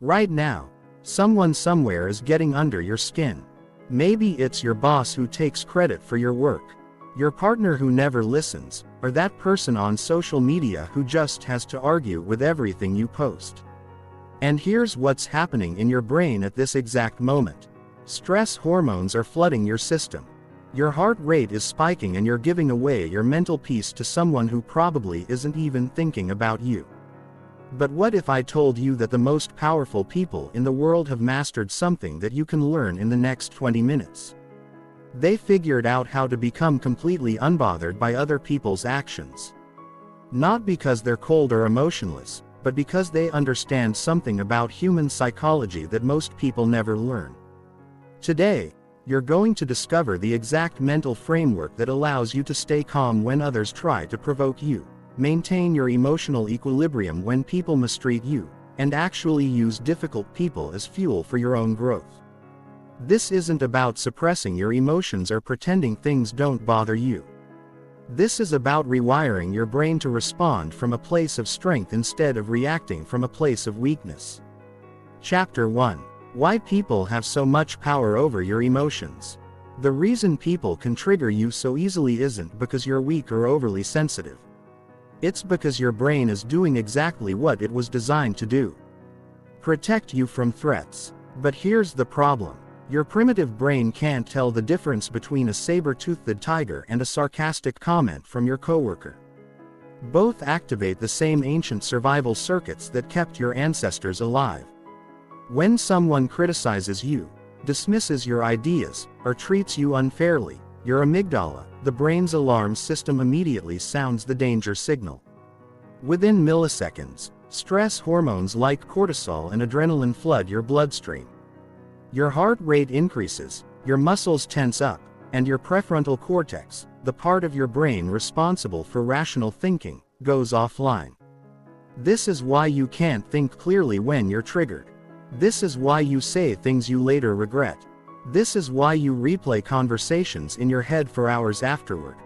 Right now, someone somewhere is getting under your skin. Maybe it's your boss who takes credit for your work, your partner who never listens, or that person on social media who just has to argue with everything you post. And here's what's happening in your brain at this exact moment. Stress hormones are flooding your system. Your heart rate is spiking and you're giving away your mental peace to someone who probably isn't even thinking about you. But what if I told you that the most powerful people in the world have mastered something that you can learn in the next 20 minutes? They figured out how to become completely unbothered by other people's actions. Not because they're cold or emotionless, but because they understand something about human psychology that most people never learn. Today, you're going to discover the exact mental framework that allows you to stay calm when others try to provoke you, maintain your emotional equilibrium when people mistreat you, and actually use difficult people as fuel for your own growth. This isn't about suppressing your emotions or pretending things don't bother you. This is about rewiring your brain to respond from a place of strength instead of reacting from a place of weakness. Chapter 1. Why people have so much power over your emotions. The reason people can trigger you so easily isn't because you're weak or overly sensitive. It's because your brain is doing exactly what it was designed to do. Protect you from threats. But here's the problem. Your primitive brain can't tell the difference between a saber-toothed tiger and a sarcastic comment from your coworker. Both activate the same ancient survival circuits that kept your ancestors alive. When someone criticizes you, dismisses your ideas, or treats you unfairly, your amygdala, the brain's alarm system, immediately sounds the danger signal. Within milliseconds, stress hormones like cortisol and adrenaline flood your bloodstream. Your heart rate increases, your muscles tense up, and your prefrontal cortex, the part of your brain responsible for rational thinking, goes offline. This is why you can't think clearly when you're triggered. This is why you say things you later regret. This is why you replay conversations in your head for hours afterward.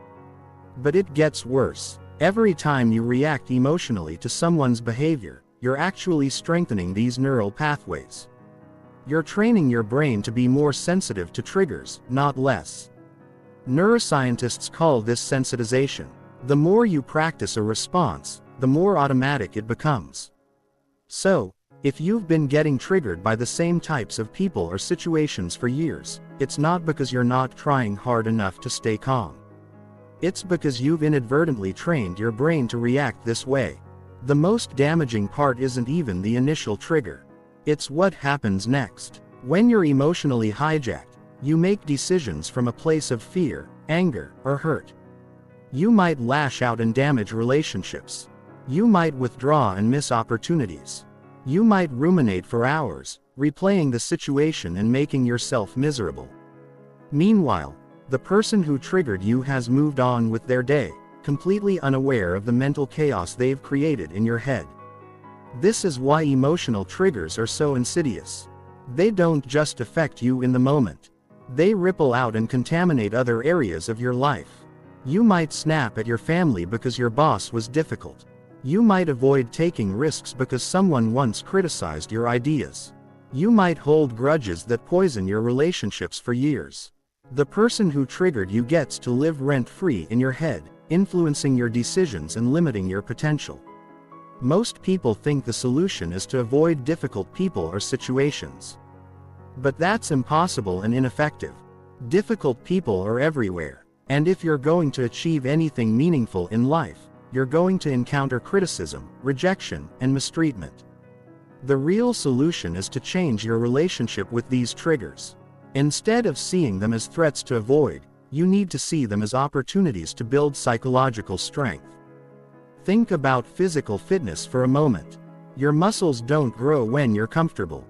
But it gets worse. Every time you react emotionally to someone's behavior, you're actually strengthening these neural pathways. You're training your brain to be more sensitive to triggers, not less. Neuroscientists call this sensitization. The more you practice a response, the more automatic it becomes. So, if you've been getting triggered by the same types of people or situations for years, it's not because you're not trying hard enough to stay calm. It's because you've inadvertently trained your brain to react this way. The most damaging part isn't even the initial trigger. It's what happens next. When you're emotionally hijacked, you make decisions from a place of fear, anger, or hurt. You might lash out and damage relationships. You might withdraw and miss opportunities. You might ruminate for hours, replaying the situation and making yourself miserable. Meanwhile, the person who triggered you has moved on with their day, completely unaware of the mental chaos they've created in your head. This is why emotional triggers are so insidious. They don't just affect you in the moment. They ripple out and contaminate other areas of your life. You might snap at your family because your boss was difficult. You might avoid taking risks because someone once criticized your ideas. You might hold grudges that poison your relationships for years. The person who triggered you gets to live rent-free in your head, influencing your decisions and limiting your potential. Most people think the solution is to avoid difficult people or situations. But that's impossible and ineffective. Difficult people are everywhere, and if you're going to achieve anything meaningful in life, you're going to encounter criticism, rejection, and mistreatment. The real solution is to change your relationship with these triggers. Instead of seeing them as threats to avoid, you need to see them as opportunities to build psychological strength. Think about physical fitness for a moment. Your muscles don't grow when you're comfortable.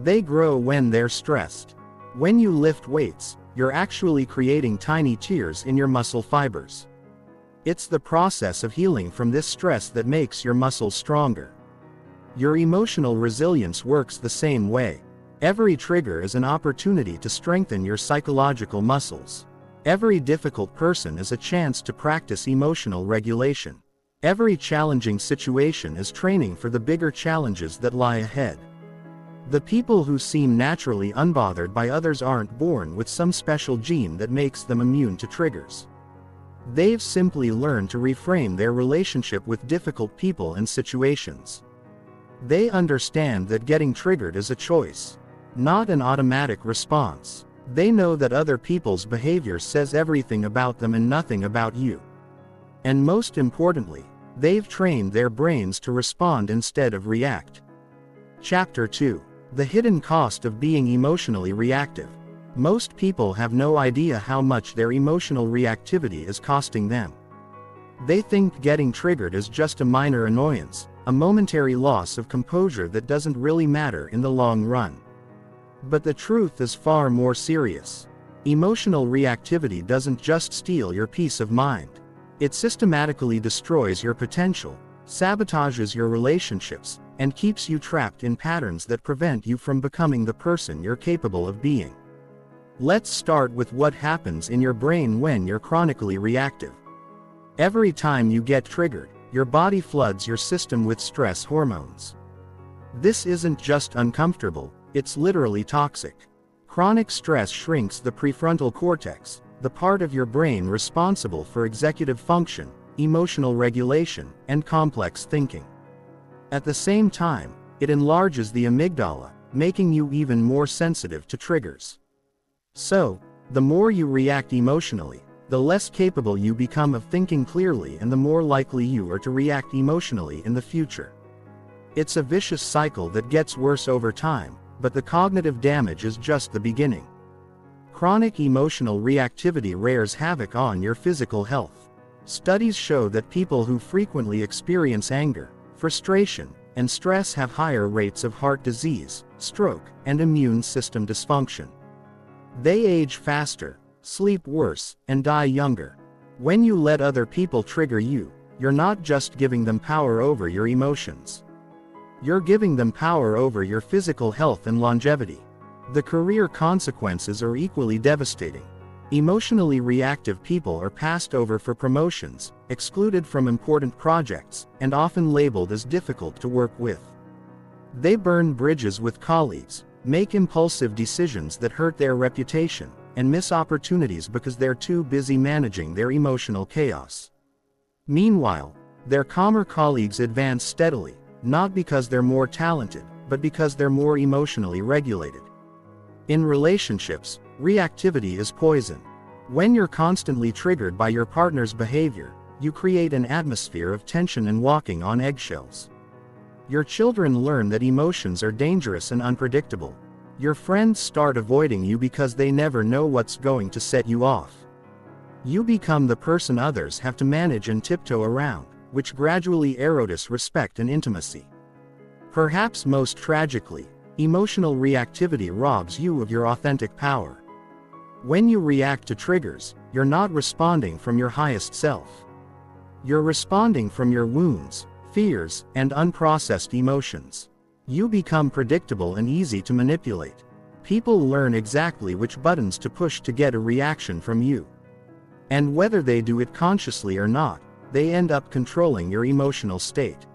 They grow when they're stressed. When you lift weights, you're actually creating tiny tears in your muscle fibers. It's the process of healing from this stress that makes your muscles stronger. Your emotional resilience works the same way. Every trigger is an opportunity to strengthen your psychological muscles. Every difficult person is a chance to practice emotional regulation. Every challenging situation is training for the bigger challenges that lie ahead. The people who seem naturally unbothered by others aren't born with some special gene that makes them immune to triggers. They've simply learned to reframe their relationship with difficult people and situations. They understand that getting triggered is a choice, not an automatic response. They know that other people's behavior says everything about them and nothing about you. And most importantly, they've trained their brains to respond instead of react. Chapter 2. The hidden cost of being emotionally reactive. Most people have no idea how much their emotional reactivity is costing them. They think getting triggered is just a minor annoyance, a momentary loss of composure that doesn't really matter in the long run. But the truth is far more serious. Emotional reactivity doesn't just steal your peace of mind. It systematically destroys your potential, sabotages your relationships, and keeps you trapped in patterns that prevent you from becoming the person you're capable of being. Let's start with what happens in your brain when you're chronically reactive. Every time you get triggered, your body floods your system with stress hormones. This isn't just uncomfortable, it's literally toxic. Chronic stress shrinks the prefrontal cortex, the part of your brain responsible for executive function, emotional regulation, and complex thinking. At the same time, it enlarges the amygdala, making you even more sensitive to triggers. So, the more you react emotionally, the less capable you become of thinking clearly and the more likely you are to react emotionally in the future. It's a vicious cycle that gets worse over time, but the cognitive damage is just the beginning. Chronic emotional reactivity rears havoc on your physical health. Studies show that people who frequently experience anger, frustration, and stress have higher rates of heart disease, stroke, and immune system dysfunction. They age faster, sleep worse, and die younger. When you let other people trigger you, you're not just giving them power over your emotions. You're giving them power over your physical health and longevity. The career consequences are equally devastating. Emotionally reactive people are passed over for promotions, excluded from important projects, and often labeled as difficult to work with. They burn bridges with colleagues, make impulsive decisions that hurt their reputation, and miss opportunities because they're too busy managing their emotional chaos. Meanwhile, their calmer colleagues advance steadily, not because they're more talented, but because they're more emotionally regulated. In relationships, reactivity is poison. When you're constantly triggered by your partner's behavior, you create an atmosphere of tension and walking on eggshells. Your children learn that emotions are dangerous and unpredictable. Your friends start avoiding you because they never know what's going to set you off. You become the person others have to manage and tiptoe around, which gradually erodes respect and intimacy. Perhaps most tragically, emotional reactivity robs you of your authentic power. When you react to triggers, you're not responding from your highest self. You're responding from your wounds, fears, and unprocessed emotions. You become predictable and easy to manipulate. People learn exactly which buttons to push to get a reaction from you. And whether they do it consciously or not, they end up controlling your emotional state.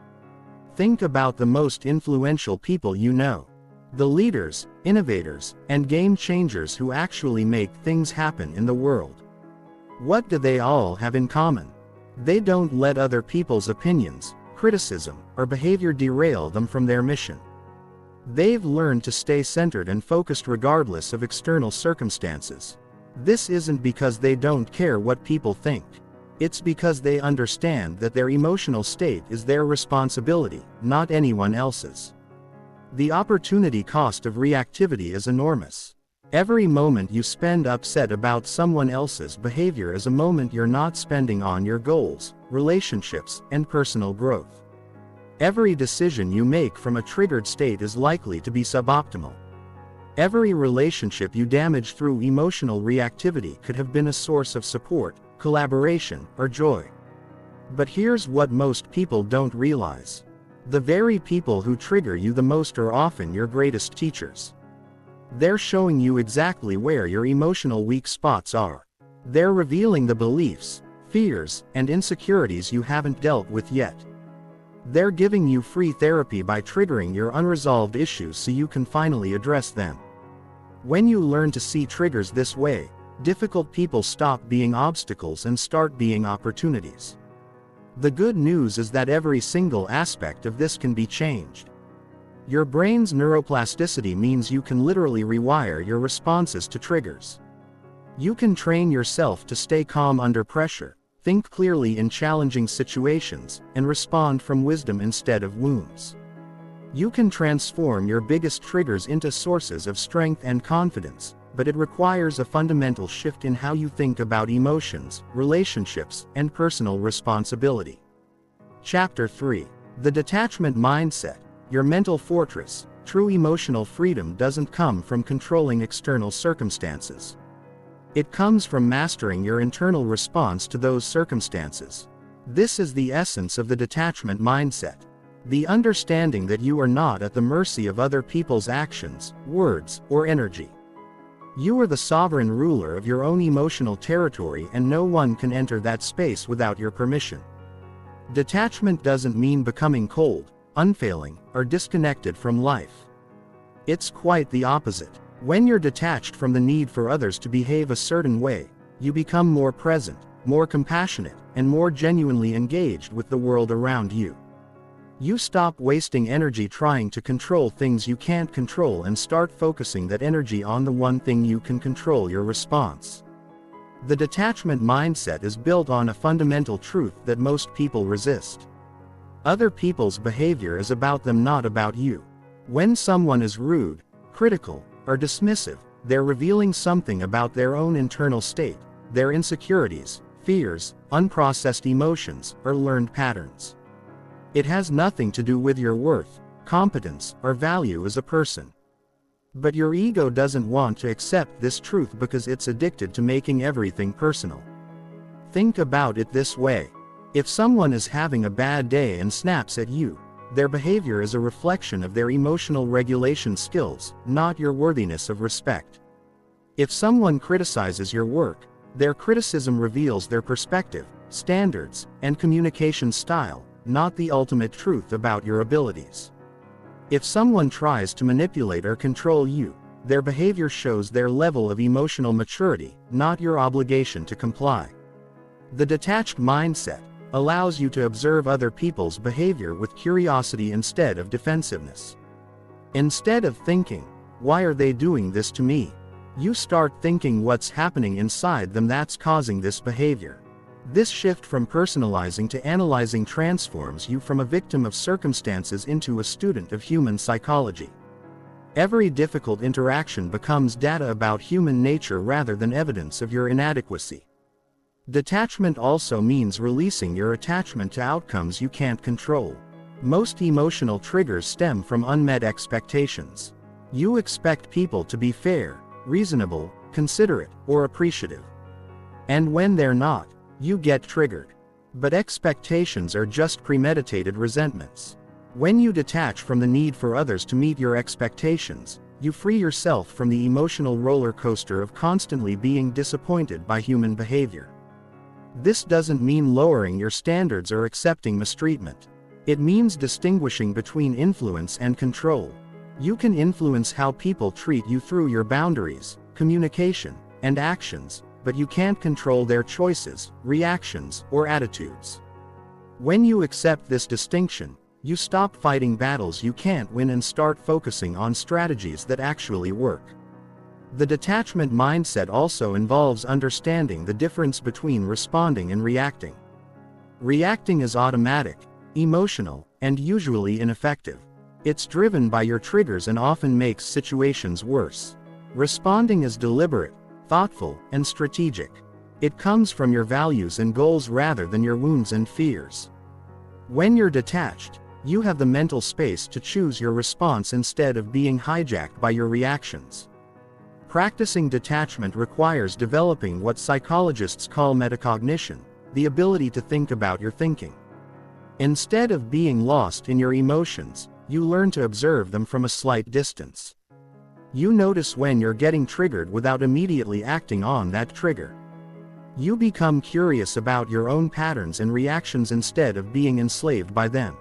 Think about the most influential people you know. The leaders, innovators, and game changers who actually make things happen in the world. What do they all have in common? They don't let other people's opinions, criticism, or behavior derail them from their mission. They've learned to stay centered and focused regardless of external circumstances. This isn't because they don't care what people think. It's because they understand that their emotional state is their responsibility, not anyone else's. The opportunity cost of reactivity is enormous. Every moment you spend upset about someone else's behavior is a moment you're not spending on your goals, relationships, and personal growth. Every decision you make from a triggered state is likely to be suboptimal. Every relationship you damage through emotional reactivity could have been a source of support, collaboration, or joy. But here's what most people don't realize. The very people who trigger you the most are often your greatest teachers. They're showing you exactly where your emotional weak spots are. They're revealing the beliefs, fears, and insecurities you haven't dealt with yet. They're giving you free therapy by triggering your unresolved issues so you can finally address them. When you learn to see triggers this way, difficult people stop being obstacles and start being opportunities. The good news is that every single aspect of this can be changed. Your brain's neuroplasticity means you can literally rewire your responses to triggers. You can train yourself to stay calm under pressure, think clearly in challenging situations, and respond from wisdom instead of wounds. You can transform your biggest triggers into sources of strength and confidence, but it requires a fundamental shift in how you think about emotions, relationships, and personal responsibility. Chapter 3. The Detachment Mindset, Your Mental Fortress. True emotional freedom doesn't come from controlling external circumstances. It comes from mastering your internal response to those circumstances. This is the essence of the detachment mindset. The understanding that you are not at the mercy of other people's actions, words, or energy. You are the sovereign ruler of your own emotional territory, and no one can enter that space without your permission. Detachment doesn't mean becoming cold, unfailing, or disconnected from life. It's quite the opposite. When you're detached from the need for others to behave a certain way, you become more present, more compassionate, and more genuinely engaged with the world around you. You stop wasting energy trying to control things you can't control and start focusing that energy on the one thing you can control: your response. The detachment mindset is built on a fundamental truth that most people resist. Other people's behavior is about them, not about you. When someone is rude, critical, or dismissive, they're revealing something about their own internal state, their insecurities, fears, unprocessed emotions, or learned patterns. It has nothing to do with your worth, competence, or value as a person. But your ego doesn't want to accept this truth because it's addicted to making everything personal. Think about it this way. If someone is having a bad day and snaps at you, their behavior is a reflection of their emotional regulation skills, not your worthiness of respect. If someone criticizes your work, their criticism reveals their perspective, standards, and communication style, not the ultimate truth about your abilities. If someone tries to manipulate or control you, their behavior shows their level of emotional maturity, not your obligation to comply. The detached mindset allows you to observe other people's behavior with curiosity instead of defensiveness. Instead of thinking, "Why are they doing this to me?" you start thinking, "What's happening inside them that's causing this behavior?" This shift from personalizing to analyzing transforms you from a victim of circumstances into a student of human psychology. Every difficult interaction becomes data about human nature rather than evidence of your inadequacy. Detachment also means releasing your attachment to outcomes you can't control. Most emotional triggers stem from unmet expectations. You expect people to be fair, reasonable, considerate, or appreciative. And when they're not, you get triggered. But expectations are just premeditated resentments. When you detach from the need for others to meet your expectations, you free yourself from the emotional roller coaster of constantly being disappointed by human behavior. This doesn't mean lowering your standards or accepting mistreatment. It means distinguishing between influence and control. You can influence how people treat you through your boundaries, communication, and actions, but you can't control their choices, reactions, or attitudes. When you accept this distinction, you stop fighting battles you can't win and start focusing on strategies that actually work. The detachment mindset also involves understanding the difference between responding and reacting. Reacting is automatic, emotional, and usually ineffective. It's driven by your triggers and often makes situations worse. Responding is deliberate, thoughtful, and strategic. It comes from your values and goals rather than your wounds and fears. When you're detached, you have the mental space to choose your response instead of being hijacked by your reactions. Practicing detachment requires developing what psychologists call metacognition, the ability to think about your thinking. Instead of being lost in your emotions, you learn to observe them from a slight distance. You notice when you're getting triggered without immediately acting on that trigger. You become curious about your own patterns and reactions instead of being enslaved by them.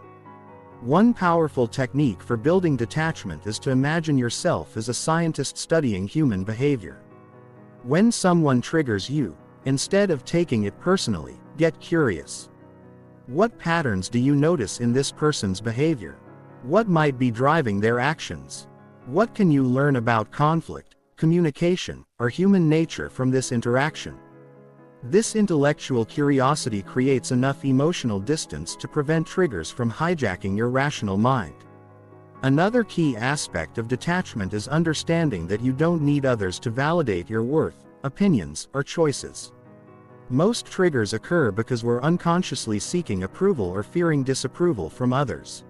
One powerful technique for building detachment is to imagine yourself as a scientist studying human behavior. When someone triggers you, instead of taking it personally, get curious. What patterns do you notice in this person's behavior? What might be driving their actions? What can you learn about conflict, communication, or human nature from this interaction? This intellectual curiosity creates enough emotional distance to prevent triggers from hijacking your rational mind. Another key aspect of detachment is understanding that you don't need others to validate your worth, opinions, or choices. Most triggers occur because we're unconsciously seeking approval or fearing disapproval from others.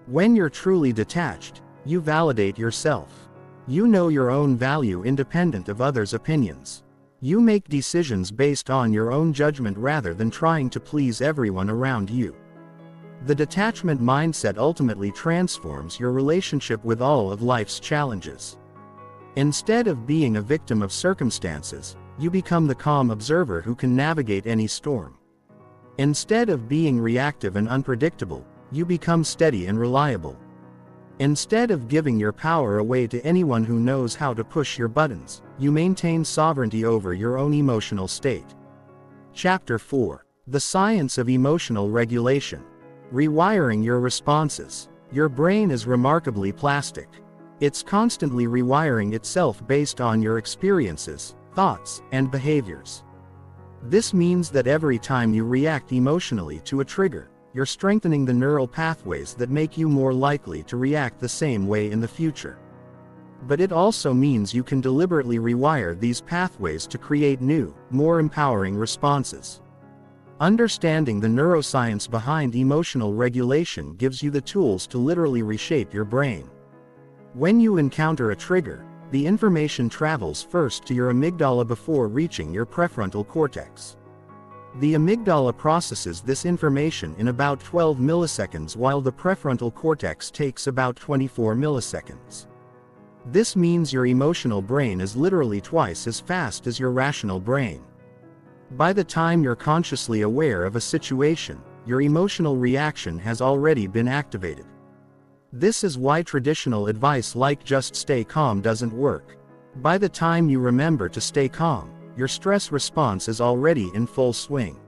When you're truly detached, you validate yourself. You know your own value independent of others' opinions. You make decisions based on your own judgment rather than trying to please everyone around you. The detachment mindset ultimately transforms your relationship with all of life's challenges. Instead of being a victim of circumstances, you become the calm observer who can navigate any storm. Instead of being reactive and unpredictable, you become steady and reliable. Instead of giving your power away to anyone who knows how to push your buttons, you maintain sovereignty over your own emotional state. Chapter 4. The Science of Emotional Regulation. Rewiring your responses. Your brain is remarkably plastic. It's constantly rewiring itself based on your experiences, thoughts, and behaviors. This means that every time you react emotionally to a trigger, you're strengthening the neural pathways that make you more likely to react the same way in the future. But it also means you can deliberately rewire these pathways to create new, more empowering responses. Understanding the neuroscience behind emotional regulation gives you the tools to literally reshape your brain. When you encounter a trigger, the information travels first to your amygdala before reaching your prefrontal cortex. The amygdala processes this information in about 12 milliseconds while the prefrontal cortex takes about 24 milliseconds. This means your emotional brain is literally twice as fast as your rational brain. By the time you're consciously aware of a situation, your emotional reaction has already been activated. This is why traditional advice like just stay calm doesn't work. By the time you remember to stay calm, your stress response is already in full swing.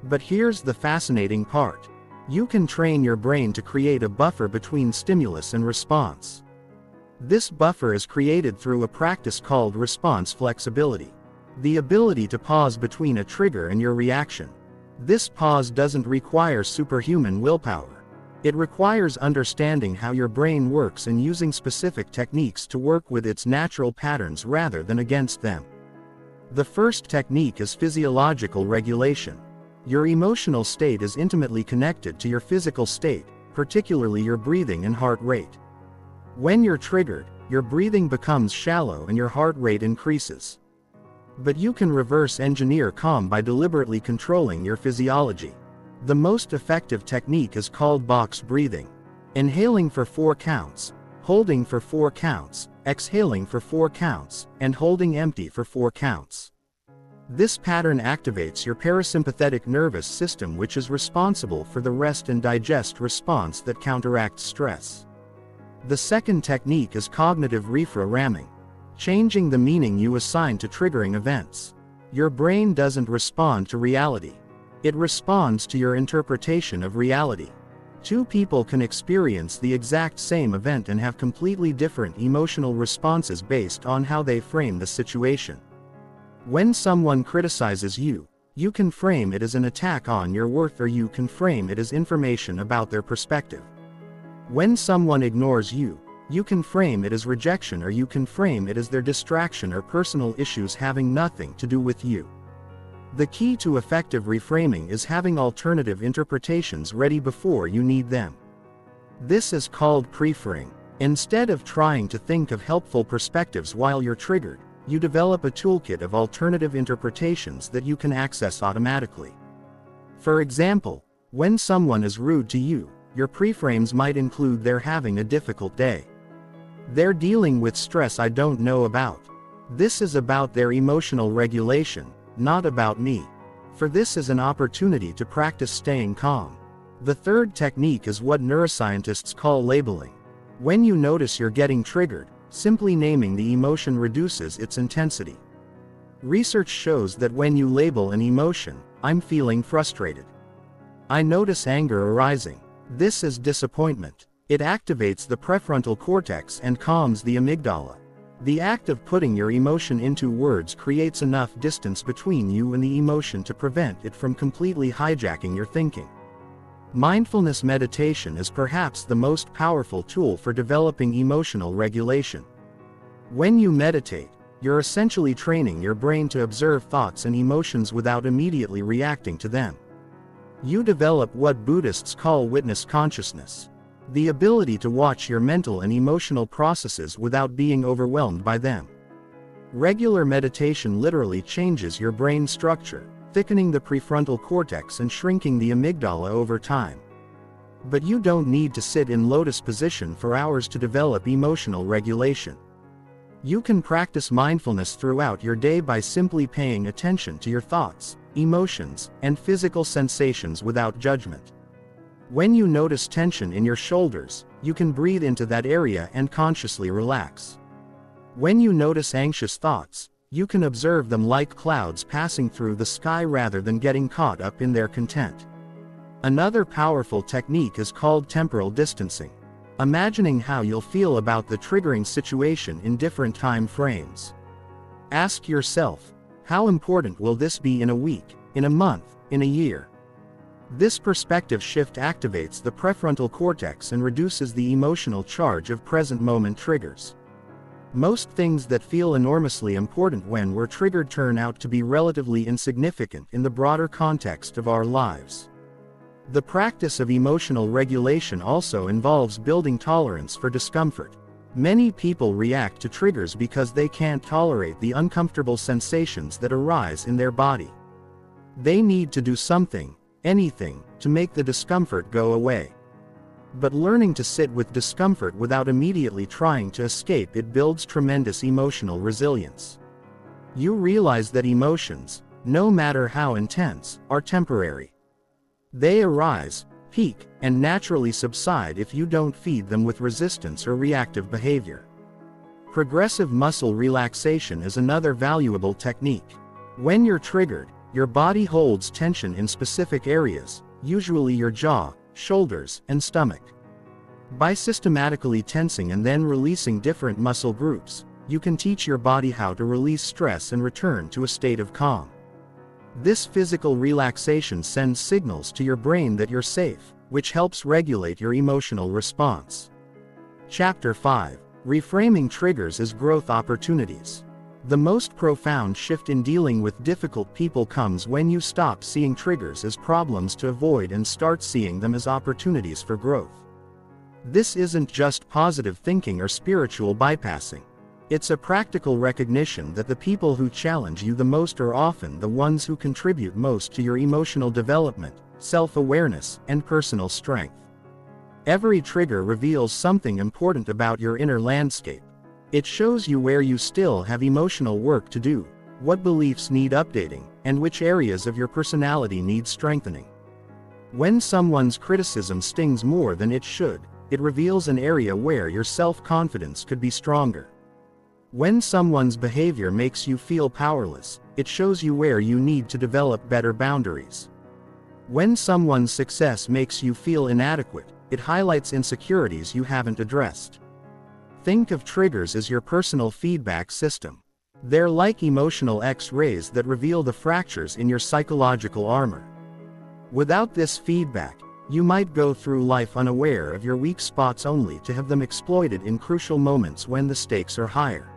But here's the fascinating part. You can train your brain to create a buffer between stimulus and response. This buffer is created through a practice called response flexibility. The ability to pause between a trigger and your reaction. This pause doesn't require superhuman willpower. It requires understanding how your brain works and using specific techniques to work with its natural patterns rather than against them. The first technique is physiological regulation. Your emotional state is intimately connected to your physical state, particularly your breathing and heart rate. When you're triggered, your breathing becomes shallow and your heart rate increases. But you can reverse engineer calm by deliberately controlling your physiology. The most effective technique is called box breathing. Inhaling for 4 counts, holding for 4 counts, exhaling for 4 counts, and holding empty for 4 counts. This pattern activates your parasympathetic nervous system, which is responsible for the rest and digest response that counteracts stress. The second technique is cognitive reprogramming. Changing the meaning you assign to triggering events. Your brain doesn't respond to reality. It responds to your interpretation of reality. Two people can experience the exact same event and have completely different emotional responses based on how they frame the situation. When someone criticizes you, you can frame it as an attack on your worth, or you can frame it as information about their perspective. When someone ignores you, you can frame it as rejection, or you can frame it as their distraction or personal issues having nothing to do with you. The key to effective reframing is having alternative interpretations ready before you need them. This is called preferring. Instead of trying to think of helpful perspectives while you're triggered, you develop a toolkit of alternative interpretations that you can access automatically. For example, when someone is rude to you, your preframes might include they're having a difficult day. They're dealing with stress I don't know about. This is about their emotional regulation, not about me. For this is an opportunity to practice staying calm. The third technique is what neuroscientists call labeling. When you notice you're getting triggered, simply naming the emotion reduces its intensity. Research shows that when you label an emotion, "I'm feeling frustrated. I notice anger arising. This is disappointment." It activates the prefrontal cortex and calms the amygdala. The act of putting your emotion into words creates enough distance between you and the emotion to prevent it from completely hijacking your thinking. Mindfulness meditation is perhaps the most powerful tool for developing emotional regulation. When you meditate, you're essentially training your brain to observe thoughts and emotions without immediately reacting to them. You develop what Buddhists call witness consciousness, the ability to watch your mental and emotional processes without being overwhelmed by them. Regular meditation literally changes your brain structure, thickening the prefrontal cortex and shrinking the amygdala over time. But you don't need to sit in lotus position for hours to develop emotional regulation. You can practice mindfulness throughout your day by simply paying attention to your thoughts, emotions, and physical sensations without judgment. When you notice tension in your shoulders, you can breathe into that area and consciously relax. When you notice anxious thoughts, you can observe them like clouds passing through the sky rather than getting caught up in their content. Another powerful technique is called temporal distancing, imagining how you'll feel about the triggering situation in different time frames. Ask yourself, how important will this be in a week, in a month, in a year? This perspective shift activates the prefrontal cortex and reduces the emotional charge of present moment triggers. Most things that feel enormously important when we're triggered turn out to be relatively insignificant in the broader context of our lives. The practice of emotional regulation also involves building tolerance for discomfort. Many people react to triggers because they can't tolerate the uncomfortable sensations that arise in their body. They need to do something, anything, to make the discomfort go away. But learning to sit with discomfort without immediately trying to escape it builds tremendous emotional resilience. You realize that emotions, no matter how intense, are temporary. They arise, peak, and naturally subside if you don't feed them with resistance or reactive behavior. Progressive muscle relaxation is another valuable technique. When you're triggered, your body holds tension in specific areas, usually your jaw, shoulders, and stomach. By systematically tensing and then releasing different muscle groups, you can teach your body how to release stress and return to a state of calm. This physical relaxation sends signals to your brain that you're safe, which helps regulate your emotional response. Chapter 5. Reframing triggers as growth opportunities. The most profound shift in dealing with difficult people comes when you stop seeing triggers as problems to avoid and start seeing them as opportunities for growth. This isn't just positive thinking or spiritual bypassing. It's a practical recognition that the people who challenge you the most are often the ones who contribute most to your emotional development, self-awareness, and personal strength. Every trigger reveals something important about your inner landscape. It shows you where you still have emotional work to do, what beliefs need updating, and which areas of your personality need strengthening. When someone's criticism stings more than it should, it reveals an area where your self-confidence could be stronger. When someone's behavior makes you feel powerless, it shows you where you need to develop better boundaries. When someone's success makes you feel inadequate, it highlights insecurities you haven't addressed. Think of triggers as your personal feedback system. They're like emotional X-rays that reveal the fractures in your psychological armor. Without this feedback, you might go through life unaware of your weak spots only to have them exploited in crucial moments when the stakes are higher.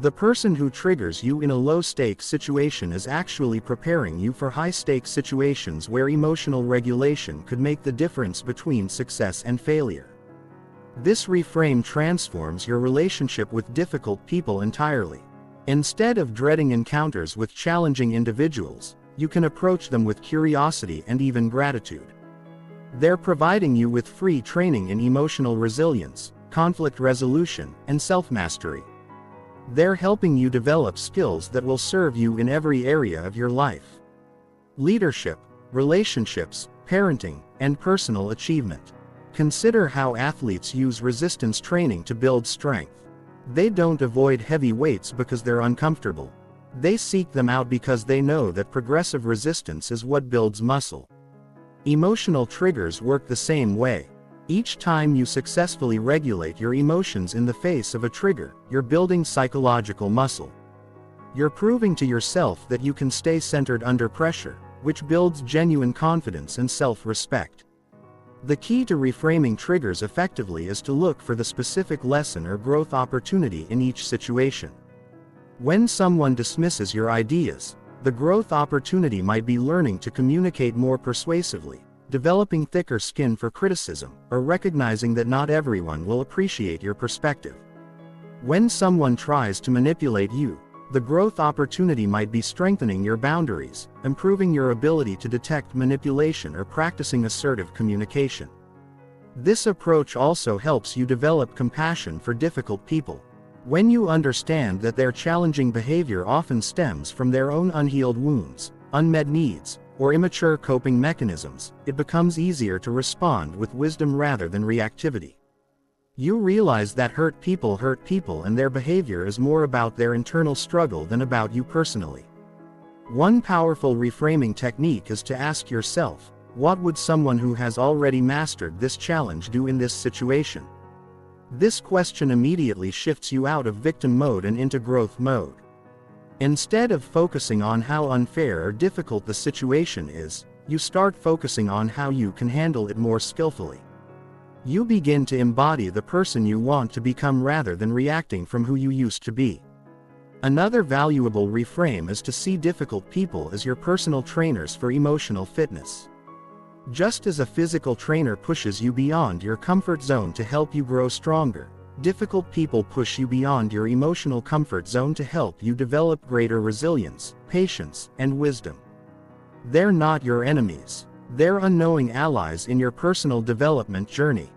The person who triggers you in a low-stakes situation is actually preparing you for high-stakes situations where emotional regulation could make the difference between success and failure. This reframe transforms your relationship with difficult people entirely. Instead of dreading encounters with challenging individuals, you can approach them with curiosity and even gratitude. They're providing you with free training in emotional resilience, conflict resolution, and self-mastery. They're helping you develop skills that will serve you in every area of your life. Leadership, relationships, parenting, and personal achievement. Consider how athletes use resistance training to build strength. They don't avoid heavy weights because they're uncomfortable. They seek them out because they know that progressive resistance is what builds muscle. Emotional triggers work the same way. Each time you successfully regulate your emotions in the face of a trigger, you're building psychological muscle. You're proving to yourself that you can stay centered under pressure, which builds genuine confidence and self-respect. The key to reframing triggers effectively is to look for the specific lesson or growth opportunity in each situation. When someone dismisses your ideas, the growth opportunity might be learning to communicate more persuasively, developing thicker skin for criticism, or recognizing that not everyone will appreciate your perspective. When someone tries to manipulate you, the growth opportunity might be strengthening your boundaries, improving your ability to detect manipulation, or practicing assertive communication. This approach also helps you develop compassion for difficult people. When you understand that their challenging behavior often stems from their own unhealed wounds, unmet needs, or immature coping mechanisms, it becomes easier to respond with wisdom rather than reactivity. You realize that hurt people and their behavior is more about their internal struggle than about you personally. One powerful reframing technique is to ask yourself, what would someone who has already mastered this challenge do in this situation? This question immediately shifts you out of victim mode and into growth mode. Instead of focusing on how unfair or difficult the situation is, you start focusing on how you can handle it more skillfully. You begin to embody the person you want to become rather than reacting from who you used to be. Another valuable reframe is to see difficult people as your personal trainers for emotional fitness. Just as a physical trainer pushes you beyond your comfort zone to help you grow stronger, difficult people push you beyond your emotional comfort zone to help you develop greater resilience, patience, and wisdom. They're not your enemies. They're unknowing allies in your personal development journey.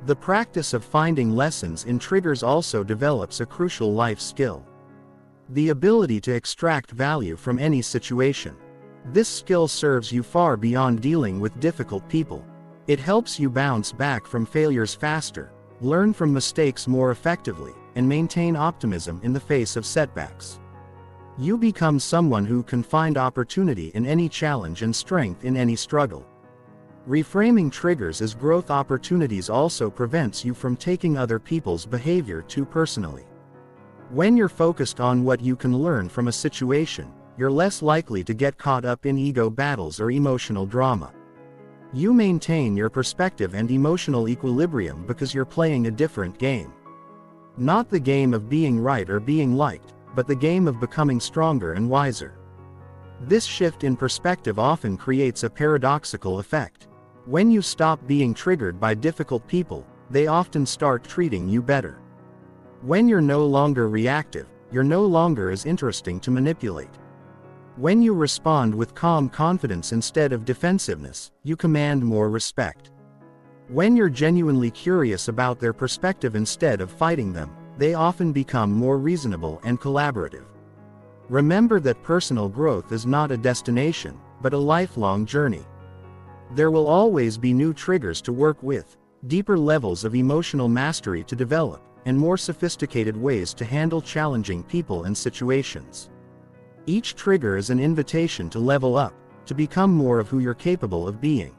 The practice of finding lessons in triggers also develops a crucial life skill: the ability to extract value from any situation. This skill serves you far beyond dealing with difficult people. It helps you bounce back from failures faster, learn from mistakes more effectively, and maintain optimism in the face of setbacks. You become someone who can find opportunity in any challenge and strength in any struggle. Reframing triggers as growth opportunities also prevents you from taking other people's behavior too personally. When you're focused on what you can learn from a situation, you're less likely to get caught up in ego battles or emotional drama. You maintain your perspective and emotional equilibrium because you're playing a different game. Not the game of being right or being liked, but the game of becoming stronger and wiser. This shift in perspective often creates a paradoxical effect. When you stop being triggered by difficult people, they often start treating you better. When you're no longer reactive, you're no longer as interesting to manipulate. When you respond with calm confidence instead of defensiveness, you command more respect. When you're genuinely curious about their perspective instead of fighting them, they often become more reasonable and collaborative. Remember that personal growth is not a destination, but a lifelong journey. There will always be new triggers to work with, deeper levels of emotional mastery to develop, and more sophisticated ways to handle challenging people and situations. Each trigger is an invitation to level up, to become more of who you're capable of being.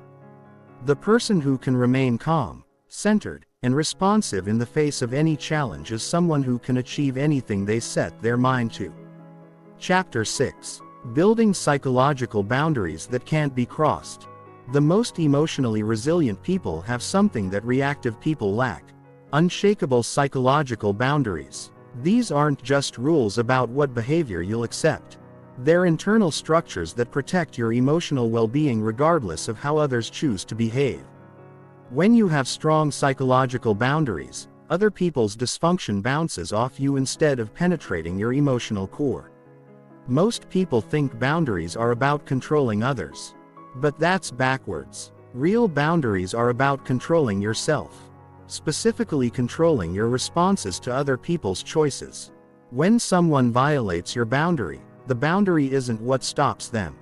The person who can remain calm, centered, and responsive in the face of any challenge is someone who can achieve anything they set their mind to. Chapter 6. Building psychological boundaries that can't be crossed. The most emotionally resilient people have something that reactive people lack: unshakable psychological boundaries. These aren't just rules about what behavior you'll accept. They're internal structures that protect your emotional well-being regardless of how others choose to behave. When you have strong psychological boundaries, other people's dysfunction bounces off you instead of penetrating your emotional core. Most people think boundaries are about controlling others. But that's backwards. Real boundaries are about controlling yourself. Specifically controlling your responses to other people's choices. When someone violates your boundary, the boundary isn't what stops them.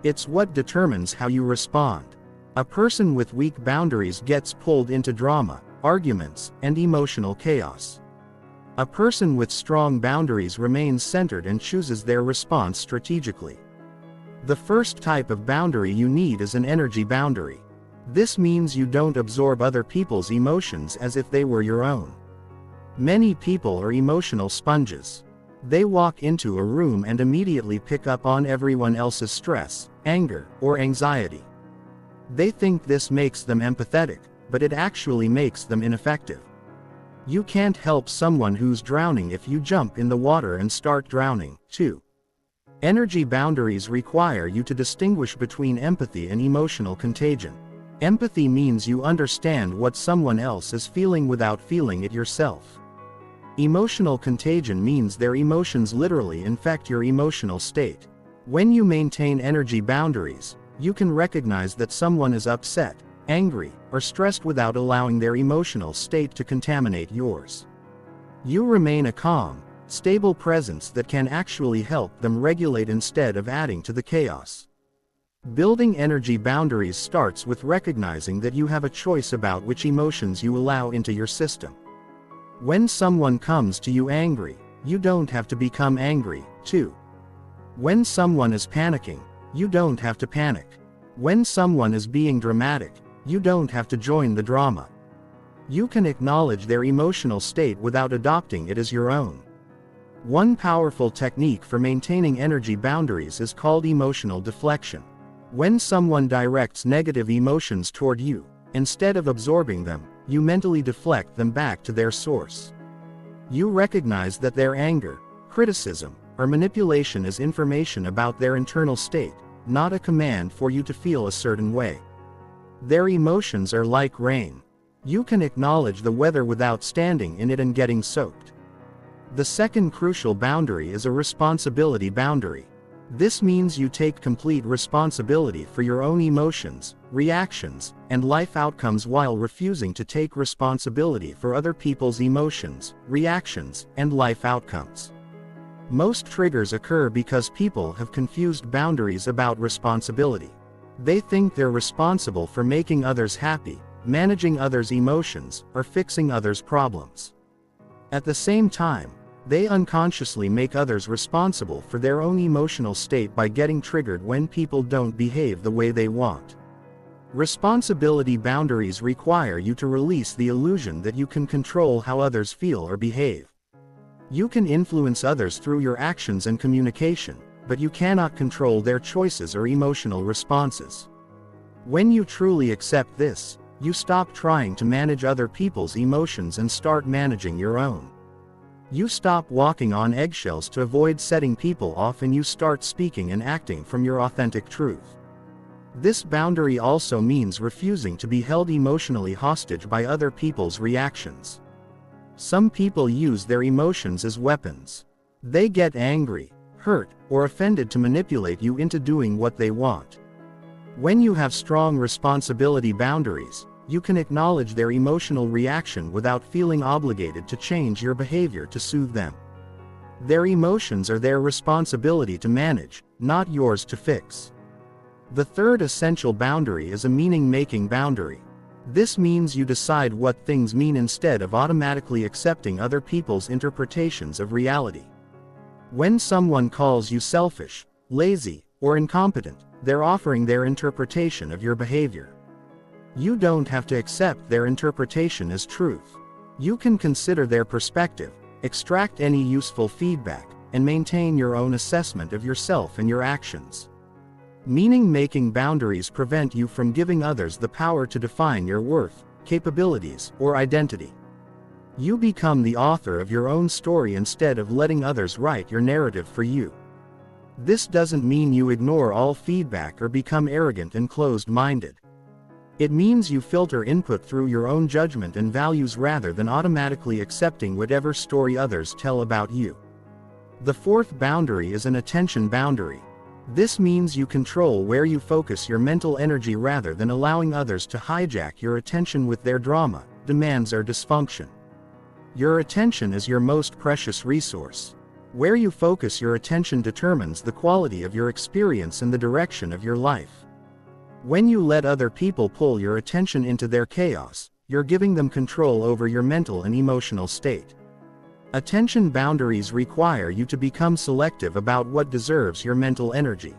It's what determines how you respond. A person with weak boundaries gets pulled into drama, arguments, and emotional chaos. A person with strong boundaries remains centered and chooses their response strategically. The first type of boundary you need is an energy boundary. This means you don't absorb other people's emotions as if they were your own. Many people are emotional sponges. They walk into a room and immediately pick up on everyone else's stress, anger, or anxiety. They think this makes them empathetic, but it actually makes them ineffective. You can't help someone who's drowning if you jump in the water and start drowning, too. Energy boundaries require you to distinguish between empathy and emotional contagion. Empathy means you understand what someone else is feeling without feeling it yourself. Emotional contagion means their emotions literally infect your emotional state. When you maintain energy boundaries, you can recognize that someone is upset, angry, or stressed without allowing their emotional state to contaminate yours. You remain a calm, stable presence that can actually help them regulate instead of adding to the chaos. Building energy boundaries starts with recognizing that you have a choice about which emotions you allow into your system. When someone comes to you angry, you don't have to become angry, too. When someone is panicking, you don't have to panic. When someone is being dramatic, you don't have to join the drama. You can acknowledge their emotional state without adopting it as your own. One powerful technique for maintaining energy boundaries is called emotional deflection. When someone directs negative emotions toward you, instead of absorbing them, you mentally deflect them back to their source. You recognize that their anger, criticism, or manipulation is information about their internal state, not a command for you to feel a certain way. Their emotions are like rain. You can acknowledge the weather without standing in it and getting soaked. The second crucial boundary is a responsibility boundary. This means you take complete responsibility for your own emotions, reactions, and life outcomes while refusing to take responsibility for other people's emotions, reactions, and life outcomes. Most triggers occur because people have confused boundaries about responsibility. They think they're responsible for making others happy, managing others' emotions, or fixing others' problems. At the same time, they unconsciously make others responsible for their own emotional state by getting triggered when people don't behave the way they want. Responsibility boundaries require you to release the illusion that you can control how others feel or behave. You can influence others through your actions and communication, but you cannot control their choices or emotional responses. When you truly accept this, you stop trying to manage other people's emotions and start managing your own. You stop walking on eggshells to avoid setting people off and you start speaking and acting from your authentic truth. This boundary also means refusing to be held emotionally hostage by other people's reactions. Some people use their emotions as weapons. They get angry, hurt, or offended to manipulate you into doing what they want. When you have strong responsibility boundaries, you can acknowledge their emotional reaction without feeling obligated to change your behavior to soothe them. Their emotions are their responsibility to manage, not yours to fix. The third essential boundary is a meaning-making boundary. This means you decide what things mean instead of automatically accepting other people's interpretations of reality. When someone calls you selfish, lazy, or incompetent, they're offering their interpretation of your behavior. You don't have to accept their interpretation as truth. You can consider their perspective, extract any useful feedback, and maintain your own assessment of yourself and your actions. Meaning-making boundaries prevent you from giving others the power to define your worth, capabilities, or identity. You become the author of your own story instead of letting others write your narrative for you. This doesn't mean you ignore all feedback or become arrogant and closed-minded. It means you filter input through your own judgment and values rather than automatically accepting whatever story others tell about you. The fourth boundary is an attention boundary. This means you control where you focus your mental energy rather than allowing others to hijack your attention with their drama, demands, or dysfunction. Your attention is your most precious resource. Where you focus your attention determines the quality of your experience and the direction of your life. When you let other people pull your attention into their chaos, you're giving them control over your mental and emotional state. Attention boundaries require you to become selective about what deserves your mental energy.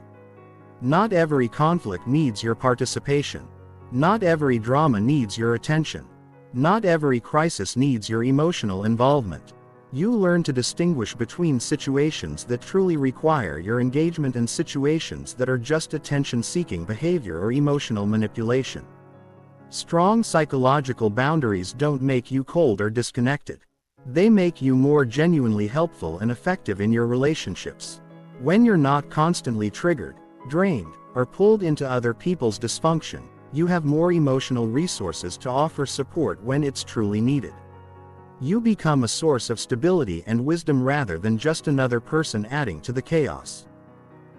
Not every conflict needs your participation. Not every drama needs your attention. Not every crisis needs your emotional involvement. You learn to distinguish between situations that truly require your engagement and situations that are just attention-seeking behavior or emotional manipulation. Strong psychological boundaries don't make you cold or disconnected. They make you more genuinely helpful and effective in your relationships. When you're not constantly triggered, drained, or pulled into other people's dysfunction, you have more emotional resources to offer support when it's truly needed. You become a source of stability and wisdom rather than just another person adding to the chaos.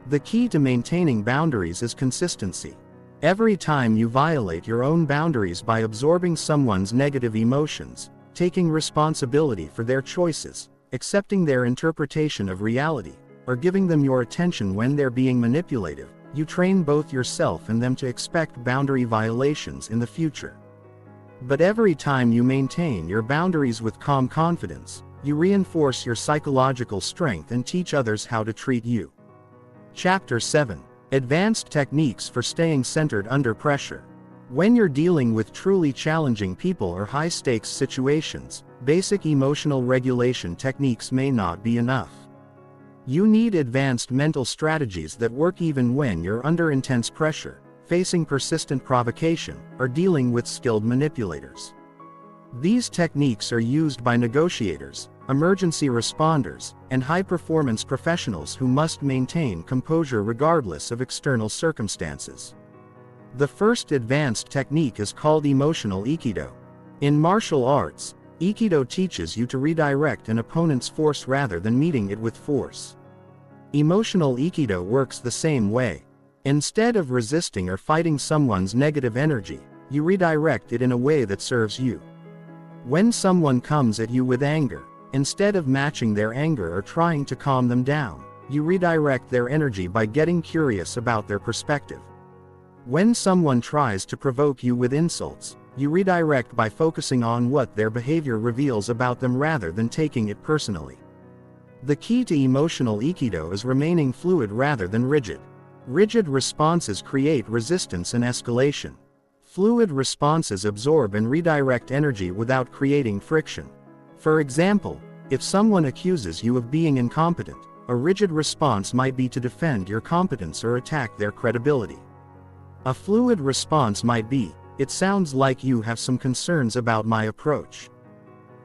The key to maintaining boundaries is consistency. Every time you violate your own boundaries by absorbing someone's negative emotions, taking responsibility for their choices, accepting their interpretation of reality, or giving them your attention when they're being manipulative, you train both yourself and them to expect boundary violations in the future. But every time you maintain your boundaries with calm confidence, you reinforce your psychological strength and teach others how to treat you. Chapter 7. Advanced Techniques for Staying Centered Under Pressure. When you're dealing with truly challenging people or high-stakes situations, basic emotional regulation techniques may not be enough. You need advanced mental strategies that work even when you're under intense pressure, facing persistent provocation, or dealing with skilled manipulators. These techniques are used by negotiators, emergency responders, and high-performance professionals who must maintain composure regardless of external circumstances. The first advanced technique is called emotional Aikido. In martial arts, Aikido teaches you to redirect an opponent's force rather than meeting it with force. Emotional Aikido works the same way. Instead of resisting or fighting someone's negative energy, you redirect it in a way that serves you. When someone comes at you with anger, instead of matching their anger or trying to calm them down, you redirect their energy by getting curious about their perspective. When someone tries to provoke you with insults, you redirect by focusing on what their behavior reveals about them rather than taking it personally. The key to emotional Aikido is remaining fluid rather than rigid. Rigid responses create resistance and escalation. Fluid responses absorb and redirect energy without creating friction. For example, if someone accuses you of being incompetent, a rigid response might be to defend your competence or attack their credibility. A fluid response might be, "It sounds like you have some concerns about my approach.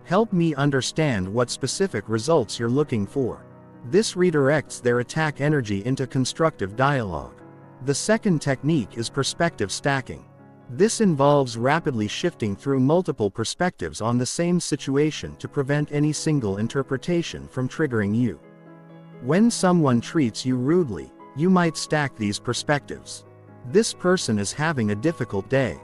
Help me understand what specific results you're looking for." This redirects their attack energy into constructive dialogue. The second technique is perspective stacking. This involves rapidly shifting through multiple perspectives on the same situation to prevent any single interpretation from triggering you. When someone treats you rudely, you might stack these perspectives. This person is having a difficult day.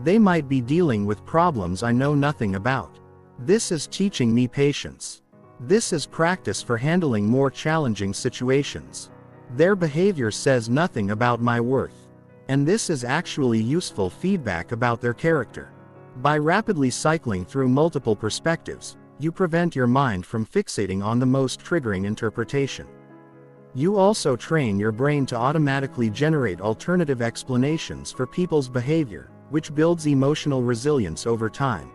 They might be dealing with problems I know nothing about. This is teaching me patience. This is practice for handling more challenging situations. Their behavior says nothing about my worth. And this is actually useful feedback about their character. By rapidly cycling through multiple perspectives, you prevent your mind from fixating on the most triggering interpretation. You also train your brain to automatically generate alternative explanations for people's behavior, which builds emotional resilience over time.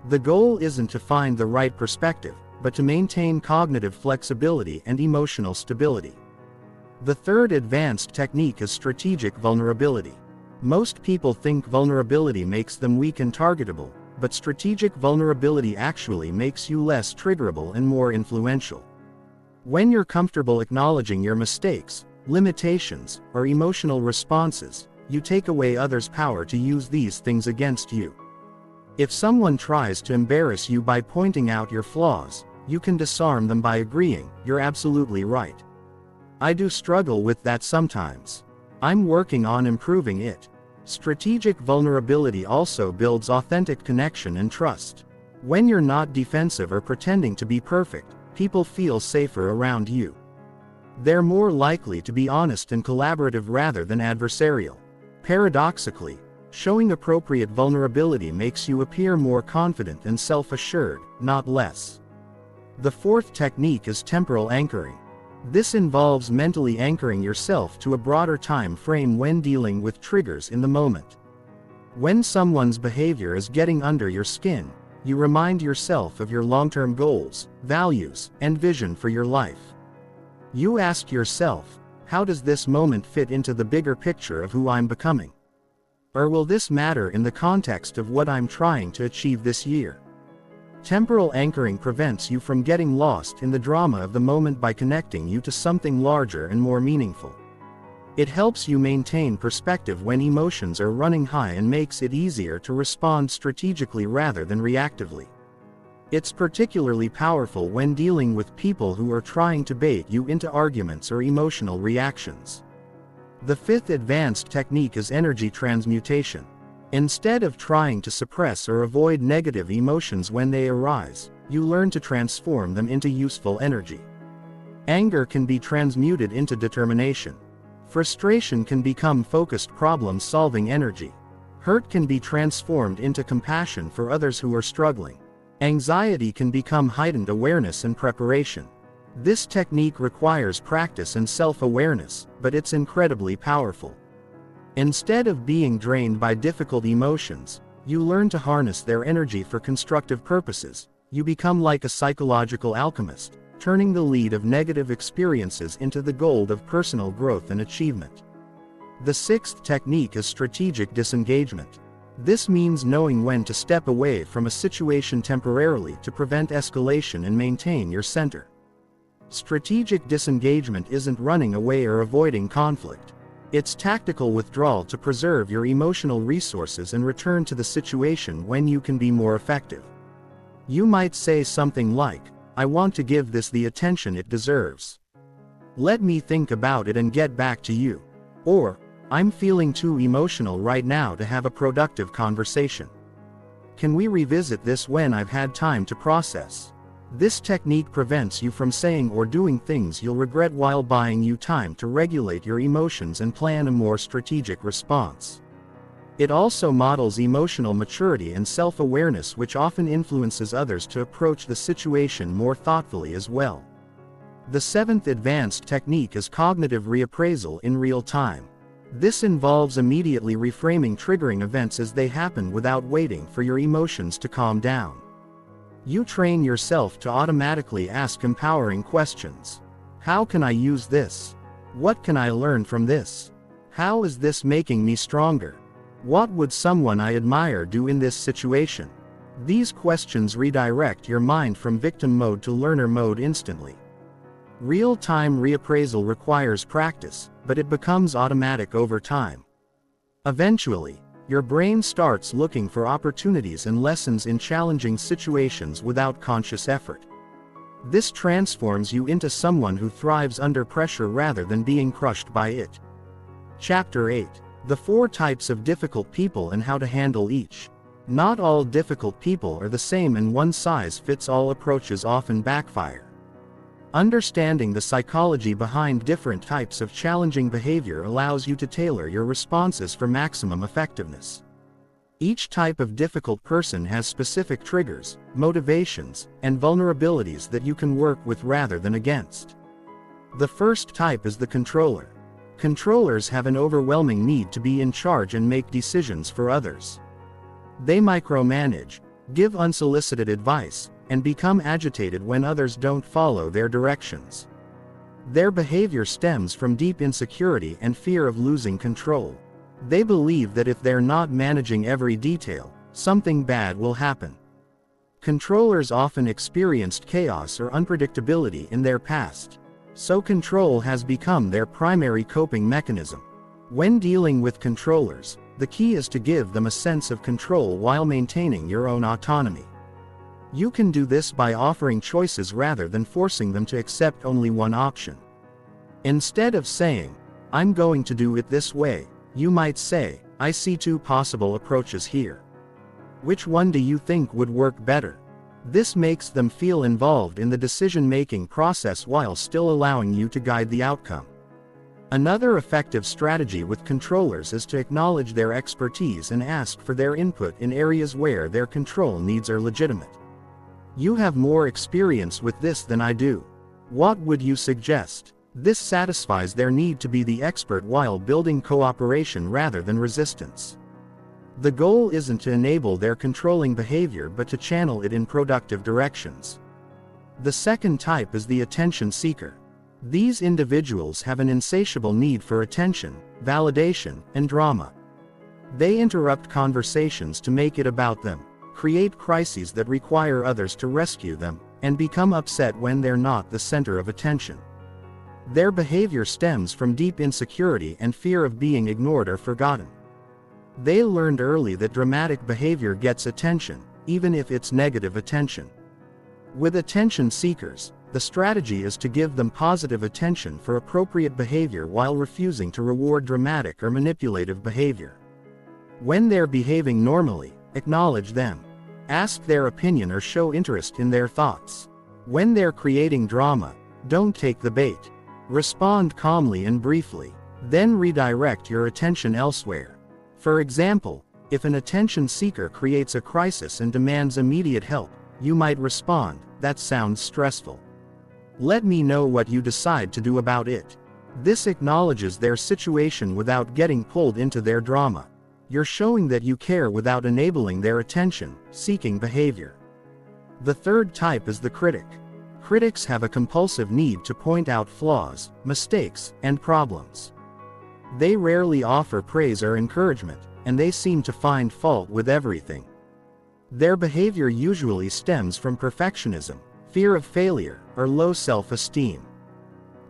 The goal isn't to find the right perspective, but to maintain cognitive flexibility and emotional stability. The third advanced technique is strategic vulnerability. Most people think vulnerability makes them weak and targetable, but strategic vulnerability actually makes you less triggerable and more influential. When you're comfortable acknowledging your mistakes, limitations, or emotional responses, you take away others' power to use these things against you. If someone tries to embarrass you by pointing out your flaws, you can disarm them by agreeing, "You're absolutely right. I do struggle with that sometimes. I'm working on improving it." Strategic vulnerability also builds authentic connection and trust. When you're not defensive or pretending to be perfect, people feel safer around you. They're more likely to be honest and collaborative rather than adversarial. Paradoxically, showing appropriate vulnerability makes you appear more confident and self-assured, not less. The fourth technique is temporal anchoring. This involves mentally anchoring yourself to a broader time frame when dealing with triggers in the moment. When someone's behavior is getting under your skin, you remind yourself of your long-term goals, values, and vision for your life. You ask yourself, how does this moment fit into the bigger picture of who I'm becoming? Or will this matter in the context of what I'm trying to achieve this year? Temporal anchoring prevents you from getting lost in the drama of the moment by connecting you to something larger and more meaningful. It helps you maintain perspective when emotions are running high and makes it easier to respond strategically rather than reactively. It's particularly powerful when dealing with people who are trying to bait you into arguments or emotional reactions. The fifth advanced technique is energy transmutation. Instead of trying to suppress or avoid negative emotions when they arise, you learn to transform them into useful energy. Anger can be transmuted into determination. Frustration can become focused problem-solving energy. Hurt can be transformed into compassion for others who are struggling. Anxiety can become heightened awareness and preparation. This technique requires practice and self-awareness, but it's incredibly powerful. Instead of being drained by difficult emotions, you learn to harness their energy for constructive purposes. You become like a psychological alchemist, turning the lead of negative experiences into the gold of personal growth and achievement. The sixth technique is strategic disengagement. This means knowing when to step away from a situation temporarily to prevent escalation and maintain your center. Strategic disengagement isn't running away or avoiding conflict. It's tactical withdrawal to preserve your emotional resources and return to the situation when you can be more effective. You might say something like, "I want to give this the attention it deserves. Let me think about it and get back to you." Or, "I'm feeling too emotional right now to have a productive conversation. Can we revisit this when I've had time to process?" This technique prevents you from saying or doing things you'll regret while buying you time to regulate your emotions and plan a more strategic response. It also models emotional maturity and self-awareness, which often influences others to approach the situation more thoughtfully as well. The seventh advanced technique is cognitive reappraisal in real time. This involves immediately reframing triggering events as they happen without waiting for your emotions to calm down. You train yourself to automatically ask empowering questions. How can I use this? What can I learn from this? How is this making me stronger? What would someone I admire do in this situation? These questions redirect your mind from victim mode to learner mode instantly. Real-time reappraisal requires practice, but it becomes automatic over time. Eventually, your brain starts looking for opportunities and lessons in challenging situations without conscious effort. This transforms you into someone who thrives under pressure rather than being crushed by it. Chapter 8. The 4 types of difficult people and how to handle each. Not all difficult people are the same, and one-size-fits-all approaches often backfire. Understanding the psychology behind different types of challenging behavior allows you to tailor your responses for maximum effectiveness. Each type of difficult person has specific triggers, motivations, and vulnerabilities that you can work with rather than against. The first type is the controller. Controllers have an overwhelming need to be in charge and make decisions for others. They micromanage, give unsolicited advice, and become agitated when others don't follow their directions. Their behavior stems from deep insecurity and fear of losing control. They believe that if they're not managing every detail, something bad will happen. Controllers often experienced chaos or unpredictability in their past, so control has become their primary coping mechanism. When dealing with controllers, the key is to give them a sense of control while maintaining your own autonomy. You can do this by offering choices rather than forcing them to accept only one option. Instead of saying, "I'm going to do it this way," you might say, "I see 2 possible approaches here. Which one do you think would work better?" This makes them feel involved in the decision-making process while still allowing you to guide the outcome. Another effective strategy with controllers is to acknowledge their expertise and ask for their input in areas where their control needs are legitimate. You have more experience with this than I do. What would you suggest? This satisfies their need to be the expert while building cooperation rather than resistance. The goal isn't to enable their controlling behavior but to channel it in productive directions. The second type is the attention seeker. These individuals have an insatiable need for attention, validation, and drama. They interrupt conversations to make it about them, create crises that require others to rescue them, and become upset when they're not the center of attention. Their behavior stems from deep insecurity and fear of being ignored or forgotten. They learned early that dramatic behavior gets attention, even if it's negative attention. With attention seekers, the strategy is to give them positive attention for appropriate behavior while refusing to reward dramatic or manipulative behavior. When they're behaving normally, acknowledge them. Ask their opinion or show interest in their thoughts. When they're creating drama, don't take the bait. Respond calmly and briefly, then redirect your attention elsewhere. For example, if an attention seeker creates a crisis and demands immediate help, you might respond, "That sounds stressful. Let me know what you decide to do about it." This acknowledges their situation without getting pulled into their drama. You're showing that you care without enabling their attention-seeking behavior. The third type is the critic. Critics have a compulsive need to point out flaws, mistakes, and problems. They rarely offer praise or encouragement, and they seem to find fault with everything. Their behavior usually stems from perfectionism, fear of failure, or low self-esteem.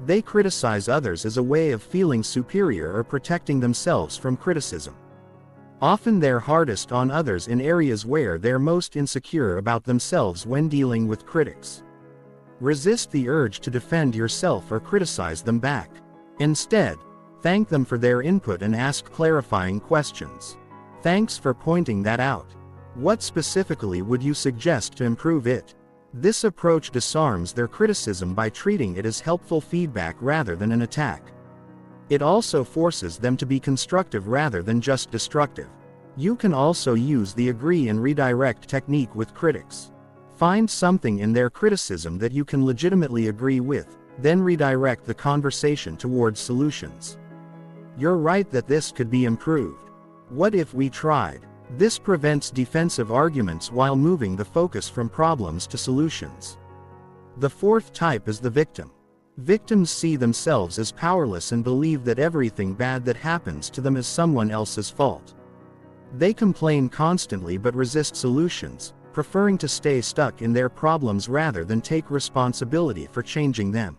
They criticize others as a way of feeling superior or protecting themselves from criticism. Often they're hardest on others in areas where they're most insecure about themselves when dealing with critics. Resist the urge to defend yourself or criticize them back. Instead, thank them for their input and ask clarifying questions. "Thanks for pointing that out. What specifically would you suggest to improve it?" This approach disarms their criticism by treating it as helpful feedback rather than an attack. It also forces them to be constructive rather than just destructive. You can also use the agree and redirect technique with critics. Find something in their criticism that you can legitimately agree with, then redirect the conversation towards solutions. "You're right that this could be improved. What if we tried?" This prevents defensive arguments while moving the focus from problems to solutions. The fourth type is the victim. Victims see themselves as powerless and believe that everything bad that happens to them is someone else's fault. They complain constantly but resist solutions, preferring to stay stuck in their problems rather than take responsibility for changing them.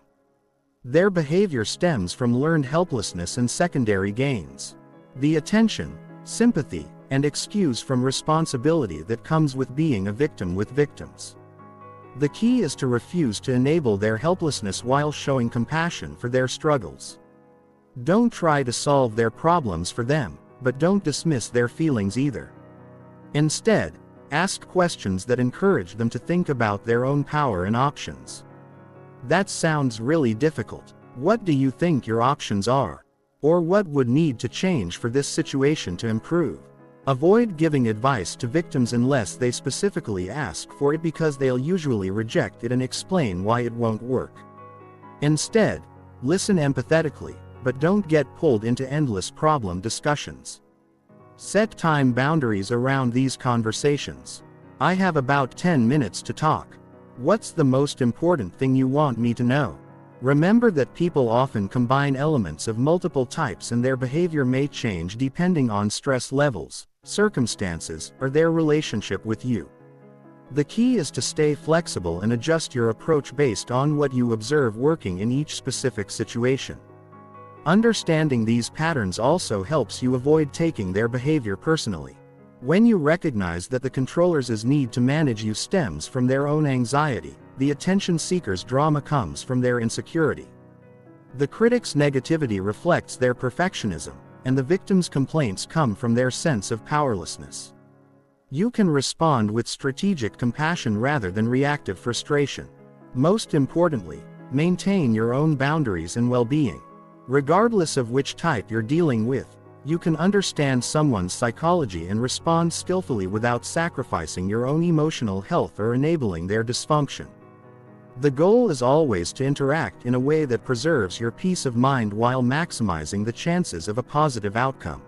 Their behavior stems from learned helplessness and secondary gains. The attention, sympathy, and excuse from responsibility that comes with being a victim with victims. The key is to refuse to enable their helplessness while showing compassion for their struggles. Don't try to solve their problems for them, but don't dismiss their feelings either. Instead, ask questions that encourage them to think about their own power and options. "That sounds really difficult. What do you think your options are? Or what would need to change for this situation to improve?" Avoid giving advice to victims unless they specifically ask for it because they'll usually reject it and explain why it won't work. Instead, listen empathetically, but don't get pulled into endless problem discussions. Set time boundaries around these conversations. "I have about 10 minutes to talk. What's the most important thing you want me to know?" Remember that people often combine elements of multiple types and their behavior may change depending on stress levels, circumstances, or their relationship with you. The key is to stay flexible and adjust your approach based on what you observe working in each specific situation. Understanding these patterns also helps you avoid taking their behavior personally. When you recognize that the controller's need to manage you stems from their own anxiety, the attention seeker's drama comes from their insecurity. The critic's negativity reflects their perfectionism, and the victim's complaints come from their sense of powerlessness. You can respond with strategic compassion rather than reactive frustration. Most importantly, maintain your own boundaries and well-being. Regardless of which type you're dealing with, you can understand someone's psychology and respond skillfully without sacrificing your own emotional health or enabling their dysfunction. The goal is always to interact in a way that preserves your peace of mind while maximizing the chances of a positive outcome.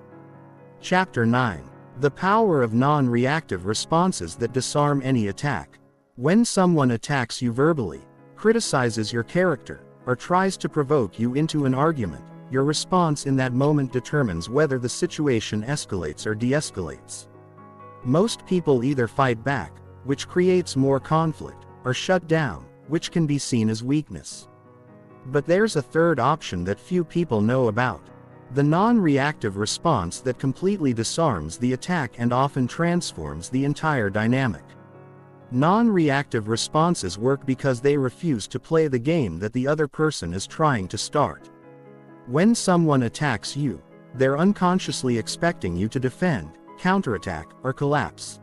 Chapter 9. The power of non-reactive responses that disarm any attack. When someone attacks you verbally, criticizes your character, or tries to provoke you into an argument, your response in that moment determines whether the situation escalates or de-escalates. Most people either fight back, which creates more conflict, or shut down, which can be seen as weakness. But there's a third option that few people know about. The non-reactive response that completely disarms the attack and often transforms the entire dynamic. Non-reactive responses work because they refuse to play the game that the other person is trying to start. When someone attacks you, they're unconsciously expecting you to defend, counterattack, or collapse.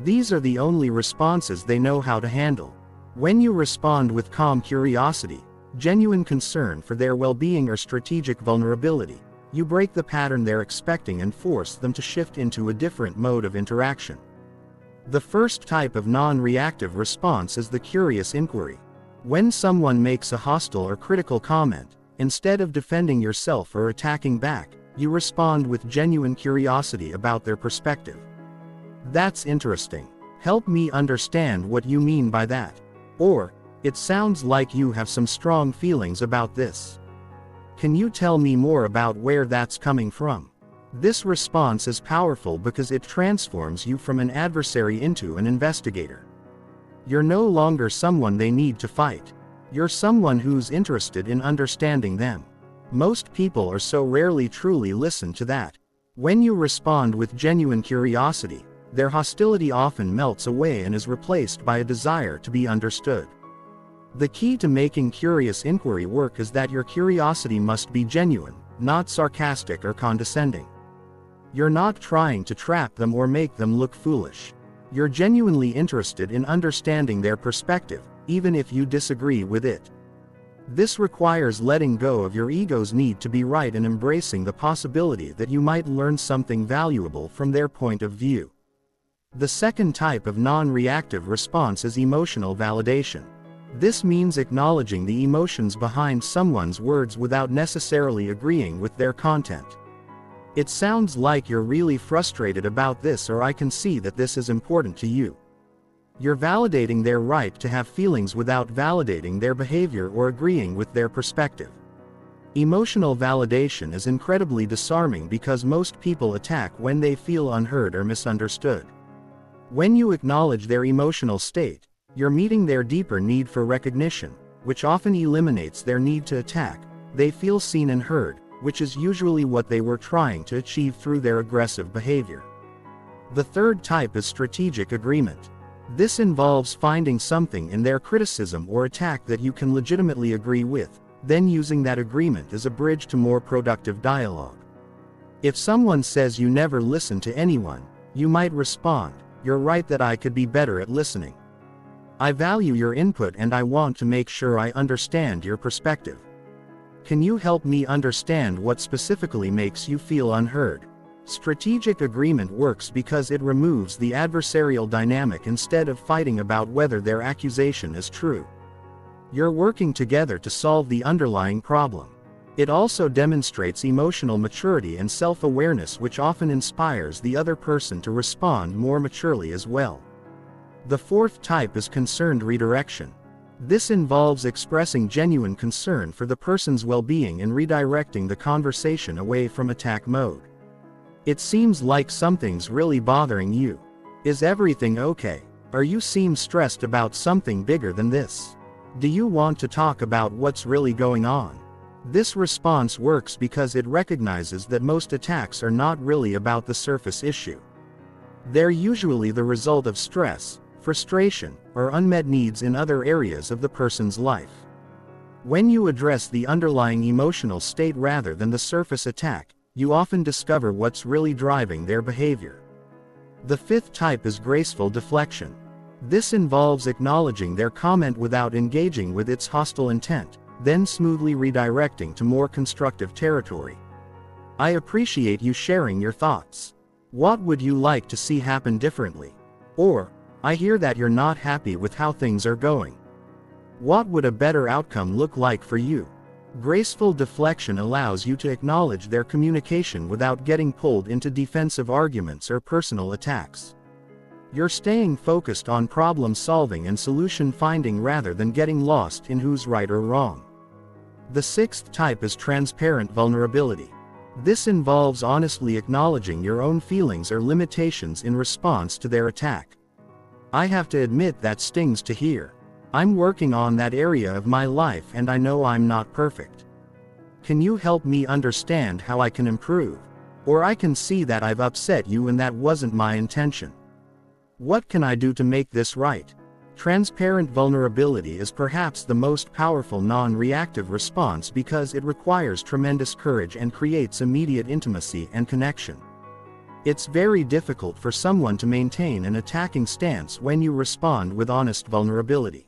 These are the only responses they know how to handle. When you respond with calm curiosity, genuine concern for their well-being or strategic vulnerability, you break the pattern they're expecting and force them to shift into a different mode of interaction. The first type of non-reactive response is the curious inquiry. When someone makes a hostile or critical comment, instead of defending yourself or attacking back, you respond with genuine curiosity about their perspective. That's interesting. Help me understand what you mean by that. Or, it sounds like you have some strong feelings about this. Can you tell me more about where that's coming from? This response is powerful because it transforms you from an adversary into an investigator. You're no longer someone they need to fight. You're someone who's interested in understanding them. Most people are so rarely truly listen to that. When you respond with genuine curiosity, their hostility often melts away and is replaced by a desire to be understood. The key to making curious inquiry work is that your curiosity must be genuine, not sarcastic or condescending. You're not trying to trap them or make them look foolish. You're genuinely interested in understanding their perspective, even if you disagree with it. This requires letting go of your ego's need to be right and embracing the possibility that you might learn something valuable from their point of view. The second type of non-reactive response is emotional validation. This means acknowledging the emotions behind someone's words without necessarily agreeing with their content. It sounds like you're really frustrated about this, or I can see that this is important to you. You're validating their right to have feelings without validating their behavior or agreeing with their perspective. Emotional validation is incredibly disarming because most people attack when they feel unheard or misunderstood. When you acknowledge their emotional state, you're meeting their deeper need for recognition, which often eliminates their need to attack. They feel seen and heard, which is usually what they were trying to achieve through their aggressive behavior. The third type is strategic agreement. This involves finding something in their criticism or attack that you can legitimately agree with, then using that agreement as a bridge to more productive dialogue. If someone says you never listen to anyone, you might respond, "You're right that I could be better at listening. I value your input and I want to make sure I understand your perspective. Can you help me understand what specifically makes you feel unheard?" Strategic agreement works because it removes the adversarial dynamic instead of fighting about whether their accusation is true. You're working together to solve the underlying problem. It also demonstrates emotional maturity and self-awareness, which often inspires the other person to respond more maturely as well. The fourth type is concerned redirection. This involves expressing genuine concern for the person's well-being and redirecting the conversation away from attack mode. It seems like something's really bothering you. Is everything okay? Or you seem stressed about something bigger than this. Do you want to talk about what's really going on? This response works because it recognizes that most attacks are not really about the surface issue. They're usually the result of stress, frustration, or unmet needs in other areas of the person's life. When you address the underlying emotional state rather than the surface attack, you often discover what's really driving their behavior. The fifth type is graceful deflection. This involves acknowledging their comment without engaging with its hostile intent, then smoothly redirecting to more constructive territory. I appreciate you sharing your thoughts. What would you like to see happen differently? Or, I hear that you're not happy with how things are going. What would a better outcome look like for you? Graceful deflection allows you to acknowledge their communication without getting pulled into defensive arguments or personal attacks. You're staying focused on problem solving and solution finding rather than getting lost in who's right or wrong. The sixth type is transparent vulnerability. This involves honestly acknowledging your own feelings or limitations in response to their attack. I have to admit that stings to hear. I'm working on that area of my life and I know I'm not perfect. Can you help me understand how I can improve? Or I can see that I've upset you and that wasn't my intention. What can I do to make this right? Transparent vulnerability is perhaps the most powerful non-reactive response because it requires tremendous courage and creates immediate intimacy and connection. It's very difficult for someone to maintain an attacking stance when you respond with honest vulnerability.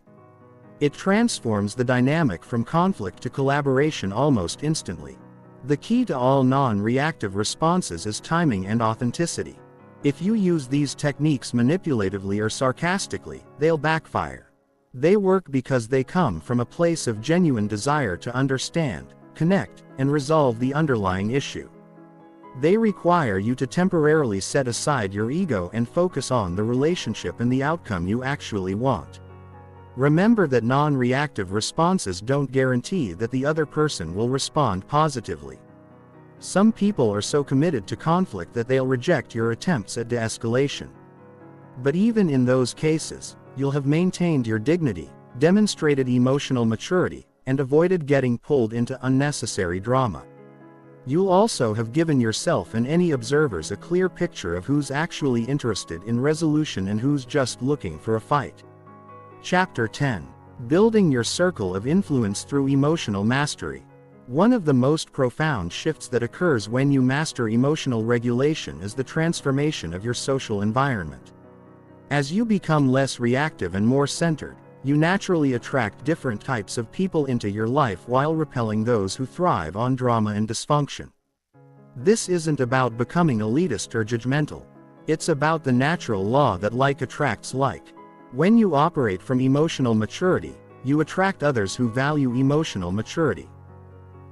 It transforms the dynamic from conflict to collaboration almost instantly. The key to all non-reactive responses is timing and authenticity. If you use these techniques manipulatively or sarcastically, they'll backfire. They work because they come from a place of genuine desire to understand, connect, and resolve the underlying issue. They require you to temporarily set aside your ego and focus on the relationship and the outcome you actually want. Remember that non-reactive responses don't guarantee that the other person will respond positively. Some people are so committed to conflict that they'll reject your attempts at de-escalation. But even in those cases, you'll have maintained your dignity, demonstrated emotional maturity, and avoided getting pulled into unnecessary drama. You'll also have given yourself and any observers a clear picture of who's actually interested in resolution and who's just looking for a fight. Chapter 10. Building your circle of influence through emotional mastery. One of the most profound shifts that occurs when you master emotional regulation is the transformation of your social environment. As you become less reactive and more centered, you naturally attract different types of people into your life while repelling those who thrive on drama and dysfunction. This isn't about becoming elitist or judgmental. It's about the natural law that like attracts like. When you operate from emotional maturity, you attract others who value emotional maturity.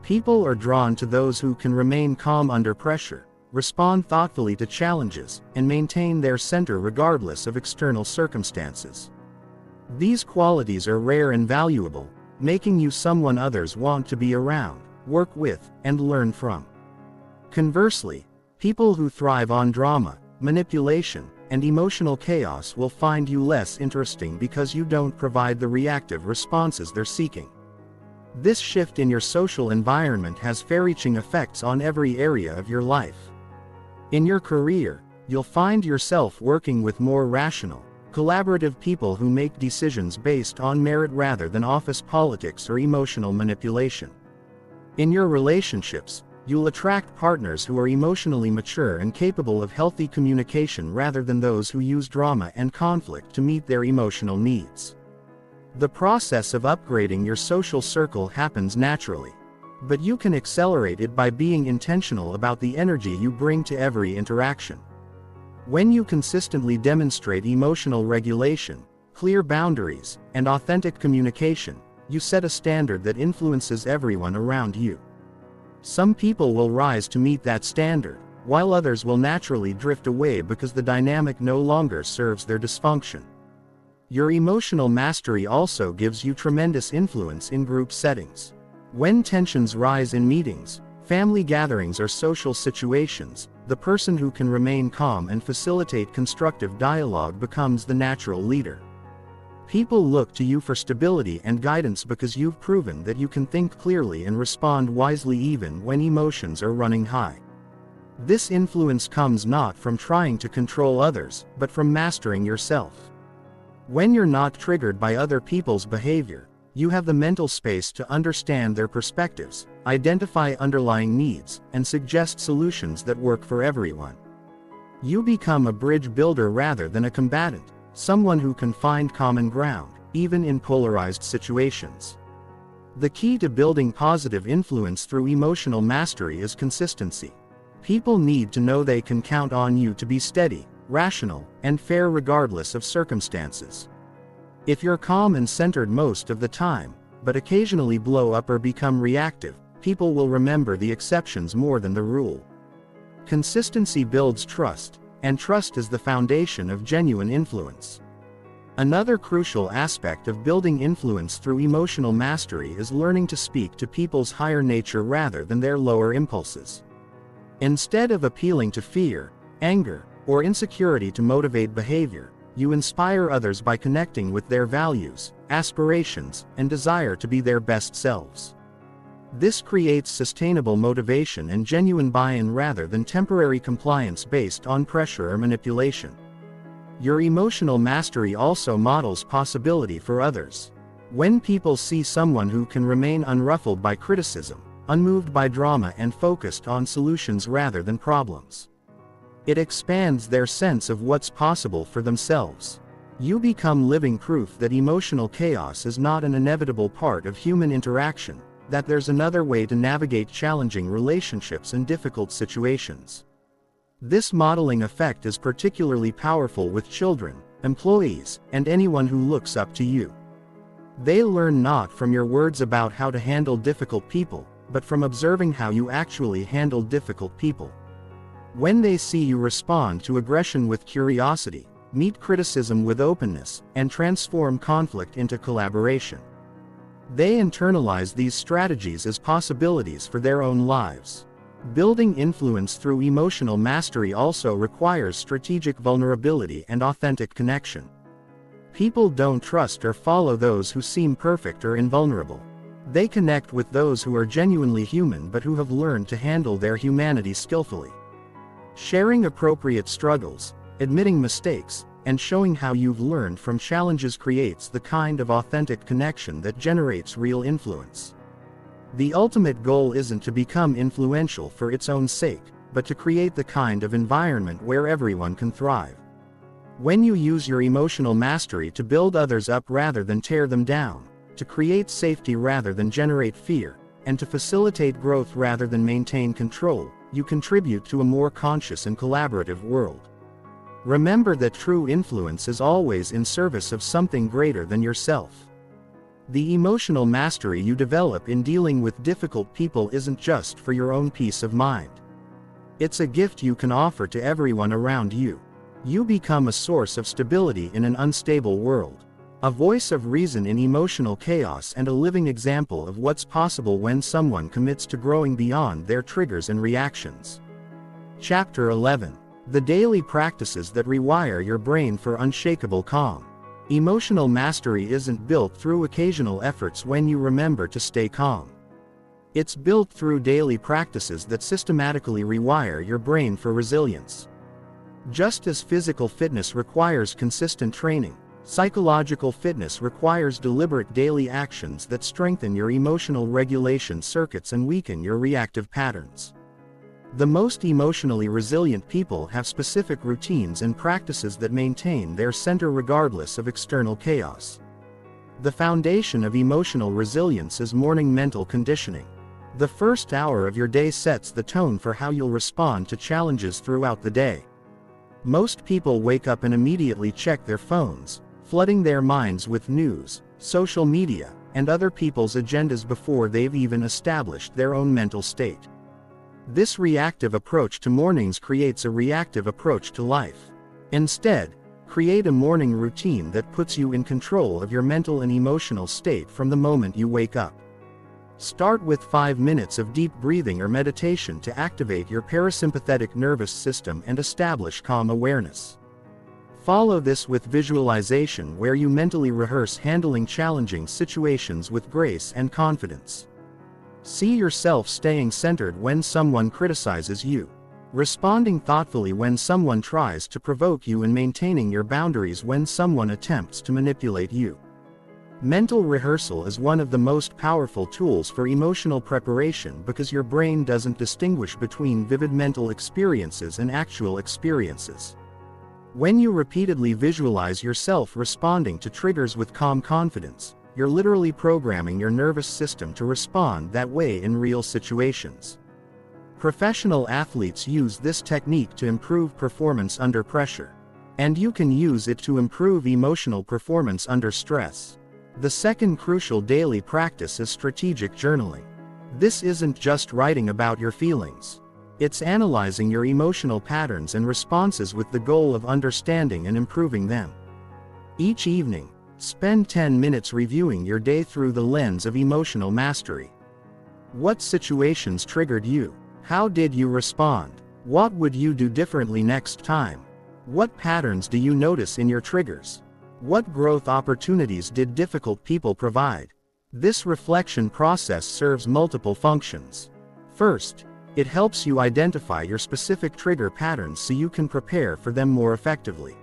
People are drawn to those who can remain calm under pressure, respond thoughtfully to challenges, and maintain their center regardless of external circumstances. These qualities are rare and valuable, making you someone others want to be around, work with, and learn from. Conversely, people who thrive on drama, manipulation, and emotional chaos will find you less interesting because you don't provide the reactive responses they're seeking. This shift in your social environment has far-reaching effects on every area of your life. In your career, you'll find yourself working with more rational, collaborative people who make decisions based on merit rather than office politics or emotional manipulation. In your relationships, you'll attract partners who are emotionally mature and capable of healthy communication rather than those who use drama and conflict to meet their emotional needs. The process of upgrading your social circle happens naturally, but you can accelerate it by being intentional about the energy you bring to every interaction. When you consistently demonstrate emotional regulation, clear boundaries, and authentic communication, you set a standard that influences everyone around you. Some people will rise to meet that standard, while others will naturally drift away because the dynamic no longer serves their dysfunction. Your emotional mastery also gives you tremendous influence in group settings. When tensions rise in meetings, family gatherings, or social situations, the person who can remain calm and facilitate constructive dialogue becomes the natural leader. People look to you for stability and guidance because you've proven that you can think clearly and respond wisely even when emotions are running high. This influence comes not from trying to control others, but from mastering yourself. When you're not triggered by other people's behavior, you have the mental space to understand their perspectives, identify underlying needs, and suggest solutions that work for everyone. You become a bridge builder rather than a combatant, someone who can find common ground, even in polarized situations. The key to building positive influence through emotional mastery is consistency. People need to know they can count on you to be steady, rational, and fair regardless of circumstances. If you're calm and centered most of the time, but occasionally blow up or become reactive, people will remember the exceptions more than the rule. Consistency builds trust, and trust is the foundation of genuine influence. Another crucial aspect of building influence through emotional mastery is learning to speak to people's higher nature rather than their lower impulses. Instead of appealing to fear, anger, or insecurity to motivate behavior, you inspire others by connecting with their values, aspirations, and desire to be their best selves. This creates sustainable motivation and genuine buy-in rather than temporary compliance based on pressure or manipulation. Your emotional mastery also models possibility for others. When people see someone who can remain unruffled by criticism, unmoved by drama, and focused on solutions rather than problems, it expands their sense of what's possible for themselves. You become living proof that emotional chaos is not an inevitable part of human interaction, that there's another way to navigate challenging relationships and difficult situations. This modeling effect is particularly powerful with children, employees, and anyone who looks up to you. They learn not from your words about how to handle difficult people, but from observing how you actually handle difficult people. When they see you respond to aggression with curiosity, meet criticism with openness, and transform conflict into collaboration, they internalize these strategies as possibilities for their own lives. Building influence through emotional mastery also requires strategic vulnerability and authentic connection. People don't trust or follow those who seem perfect or invulnerable. They connect with those who are genuinely human but who have learned to handle their humanity skillfully. Sharing appropriate struggles, admitting mistakes, and showing how you've learned from challenges creates the kind of authentic connection that generates real influence. The ultimate goal isn't to become influential for its own sake, but to create the kind of environment where everyone can thrive. When you use your emotional mastery to build others up rather than tear them down, to create safety rather than generate fear, and to facilitate growth rather than maintain control, you contribute to a more conscious and collaborative world. Remember that true influence is always in service of something greater than yourself. The emotional mastery you develop in dealing with difficult people isn't just for your own peace of mind. It's a gift you can offer to everyone around you. You become a source of stability in an unstable world, a voice of reason in emotional chaos, and a living example of what's possible when someone commits to growing beyond their triggers and reactions. Chapter 11. The daily practices that rewire your brain for unshakable calm. Emotional mastery isn't built through occasional efforts when you remember to stay calm. It's built through daily practices that systematically rewire your brain for resilience. Just as physical fitness requires consistent training, psychological fitness requires deliberate daily actions that strengthen your emotional regulation circuits and weaken your reactive patterns. The most emotionally resilient people have specific routines and practices that maintain their center regardless of external chaos. The foundation of emotional resilience is morning mental conditioning. The first hour of your day sets the tone for how you'll respond to challenges throughout the day. Most people wake up and immediately check their phones, flooding their minds with news, social media, and other people's agendas before they've even established their own mental state. This reactive approach to mornings creates a reactive approach to life. Instead, create a morning routine that puts you in control of your mental and emotional state from the moment you wake up. Start with 5 minutes of deep breathing or meditation to activate your parasympathetic nervous system and establish calm awareness. Follow this with visualization where you mentally rehearse handling challenging situations with grace and confidence. See yourself staying centered when someone criticizes you, responding thoughtfully when someone tries to provoke you, and maintaining your boundaries when someone attempts to manipulate you. Mental rehearsal is one of the most powerful tools for emotional preparation because your brain doesn't distinguish between vivid mental experiences and actual experiences. When you repeatedly visualize yourself responding to triggers with calm confidence, you're literally programming your nervous system to respond that way in real situations. Professional athletes use this technique to improve performance under pressure. And you can use it to improve emotional performance under stress. The second crucial daily practice is strategic journaling. This isn't just writing about your feelings. It's analyzing your emotional patterns and responses with the goal of understanding and improving them. Each evening, spend 10 minutes reviewing your day through the lens of emotional mastery. What situations triggered you? How did you respond? What would you do differently next time? What patterns do you notice in your triggers? What growth opportunities did difficult people provide? This reflection process serves multiple functions. First, it helps you identify your specific trigger patterns so you can prepare for them more effectively.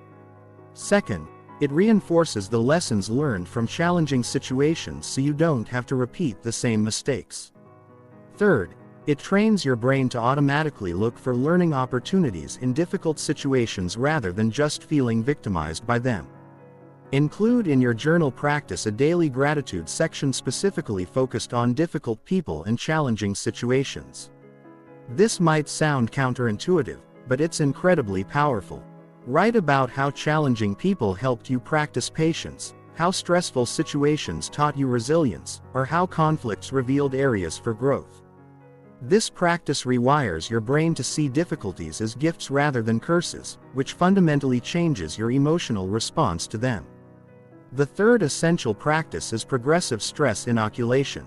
Second, it reinforces the lessons learned from challenging situations so you don't have to repeat the same mistakes. Third, it trains your brain to automatically look for learning opportunities in difficult situations rather than just feeling victimized by them. Include in your journal practice a daily gratitude section specifically focused on difficult people and challenging situations. This might sound counterintuitive, but it's incredibly powerful. Write about how challenging people helped you practice patience, how stressful situations taught you resilience, or how conflicts revealed areas for growth. This practice rewires your brain to see difficulties as gifts rather than curses, which fundamentally changes your emotional response to them. The third essential practice is progressive stress inoculation.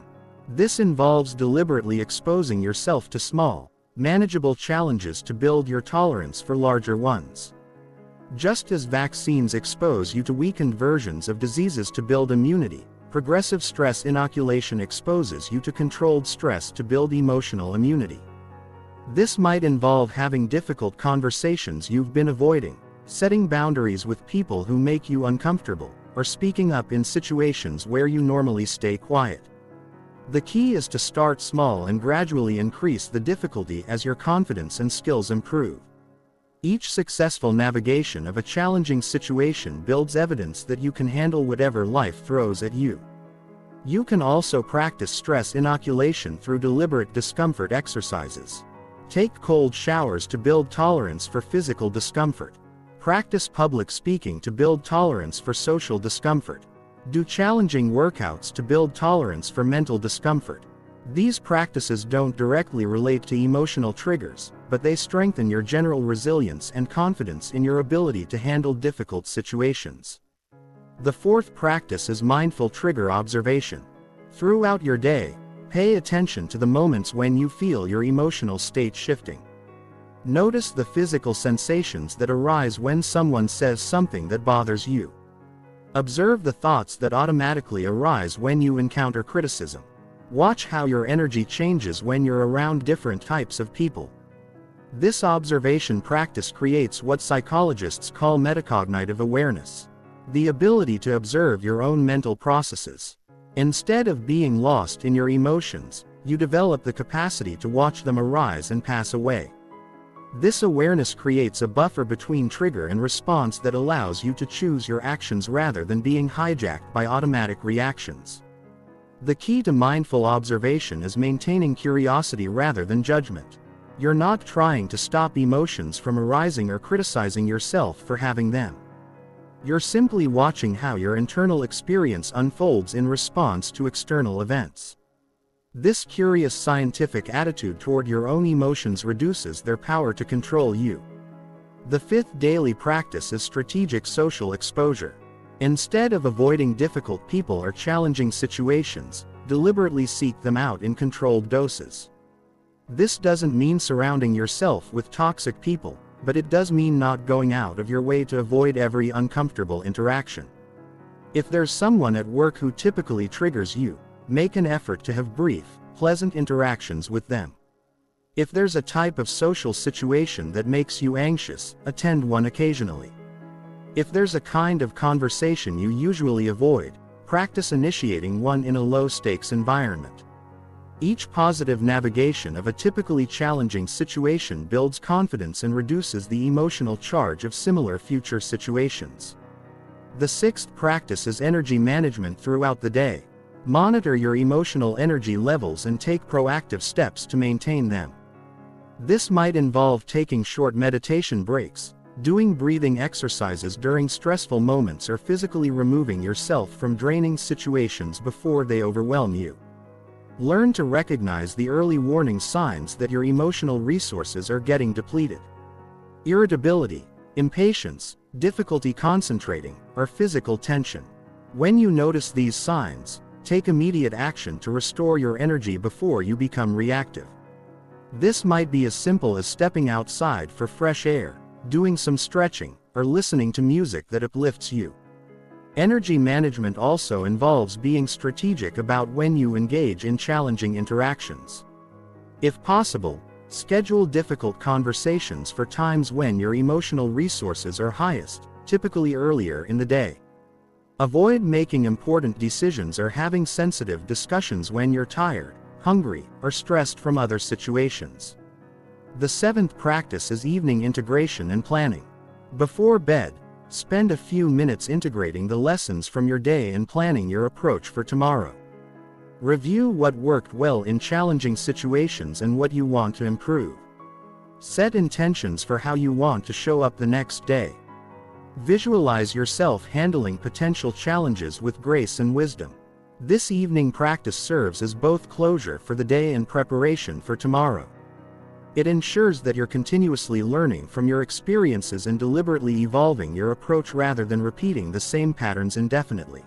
This involves deliberately exposing yourself to small, manageable challenges to build your tolerance for larger ones. Just as vaccines expose you to weakened versions of diseases to build immunity, progressive stress inoculation exposes you to controlled stress to build emotional immunity. This might involve having difficult conversations you've been avoiding, setting boundaries with people who make you uncomfortable, or speaking up in situations where you normally stay quiet. The key is to start small and gradually increase the difficulty as your confidence and skills improve. Each successful navigation of a challenging situation builds evidence that you can handle whatever life throws at you. You can also practice stress inoculation through deliberate discomfort exercises. Take cold showers to build tolerance for physical discomfort. Practice public speaking to build tolerance for social discomfort. Do challenging workouts to build tolerance for mental discomfort. These practices don't directly relate to emotional triggers, but they strengthen your general resilience and confidence in your ability to handle difficult situations. The fourth practice is mindful trigger observation. Throughout your day, pay attention to the moments when you feel your emotional state shifting. Notice the physical sensations that arise when someone says something that bothers you. Observe the thoughts that automatically arise when you encounter criticism. Watch how your energy changes when you're around different types of people. This observation practice creates what psychologists call metacognitive awareness, the ability to observe your own mental processes. Instead of being lost in your emotions, you develop the capacity to watch them arise and pass away. This awareness creates a buffer between trigger and response that allows you to choose your actions rather than being hijacked by automatic reactions. The key to mindful observation is maintaining curiosity rather than judgment. You're not trying to stop emotions from arising or criticizing yourself for having them. You're simply watching how your internal experience unfolds in response to external events. This curious scientific attitude toward your own emotions reduces their power to control you. The fifth daily practice is strategic social exposure. Instead of avoiding difficult people or challenging situations, deliberately seek them out in controlled doses. This doesn't mean surrounding yourself with toxic people, but it does mean not going out of your way to avoid every uncomfortable interaction. If there's someone at work who typically triggers you, make an effort to have brief, pleasant interactions with them. If there's a type of social situation that makes you anxious, attend one occasionally. If there's a kind of conversation you usually avoid, practice initiating one in a low-stakes environment. Each positive navigation of a typically challenging situation builds confidence and reduces the emotional charge of similar future situations. The sixth practice is energy management throughout the day. Monitor your emotional energy levels and take proactive steps to maintain them. This might involve taking short meditation breaks, doing breathing exercises during stressful moments, or physically removing yourself from draining situations before they overwhelm you. Learn to recognize the early warning signs that your emotional resources are getting depleted. Irritability, impatience, difficulty concentrating, or physical tension. When you notice these signs, take immediate action to restore your energy before you become reactive. This might be as simple as stepping outside for fresh air, doing some stretching, or listening to music that uplifts you. Energy management also involves being strategic about when you engage in challenging interactions. If possible, schedule difficult conversations for times when your emotional resources are highest, typically earlier in the day. Avoid making important decisions or having sensitive discussions when you're tired, hungry, or stressed from other situations. The seventh practice is evening integration and planning. Before bed, spend a few minutes integrating the lessons from your day and planning your approach for tomorrow. Review what worked well in challenging situations and what you want to improve. Set intentions for how you want to show up the next day. Visualize yourself handling potential challenges with grace and wisdom. This evening practice serves as both closure for the day and preparation for tomorrow. It ensures that you're continuously learning from your experiences and deliberately evolving your approach rather than repeating the same patterns indefinitely.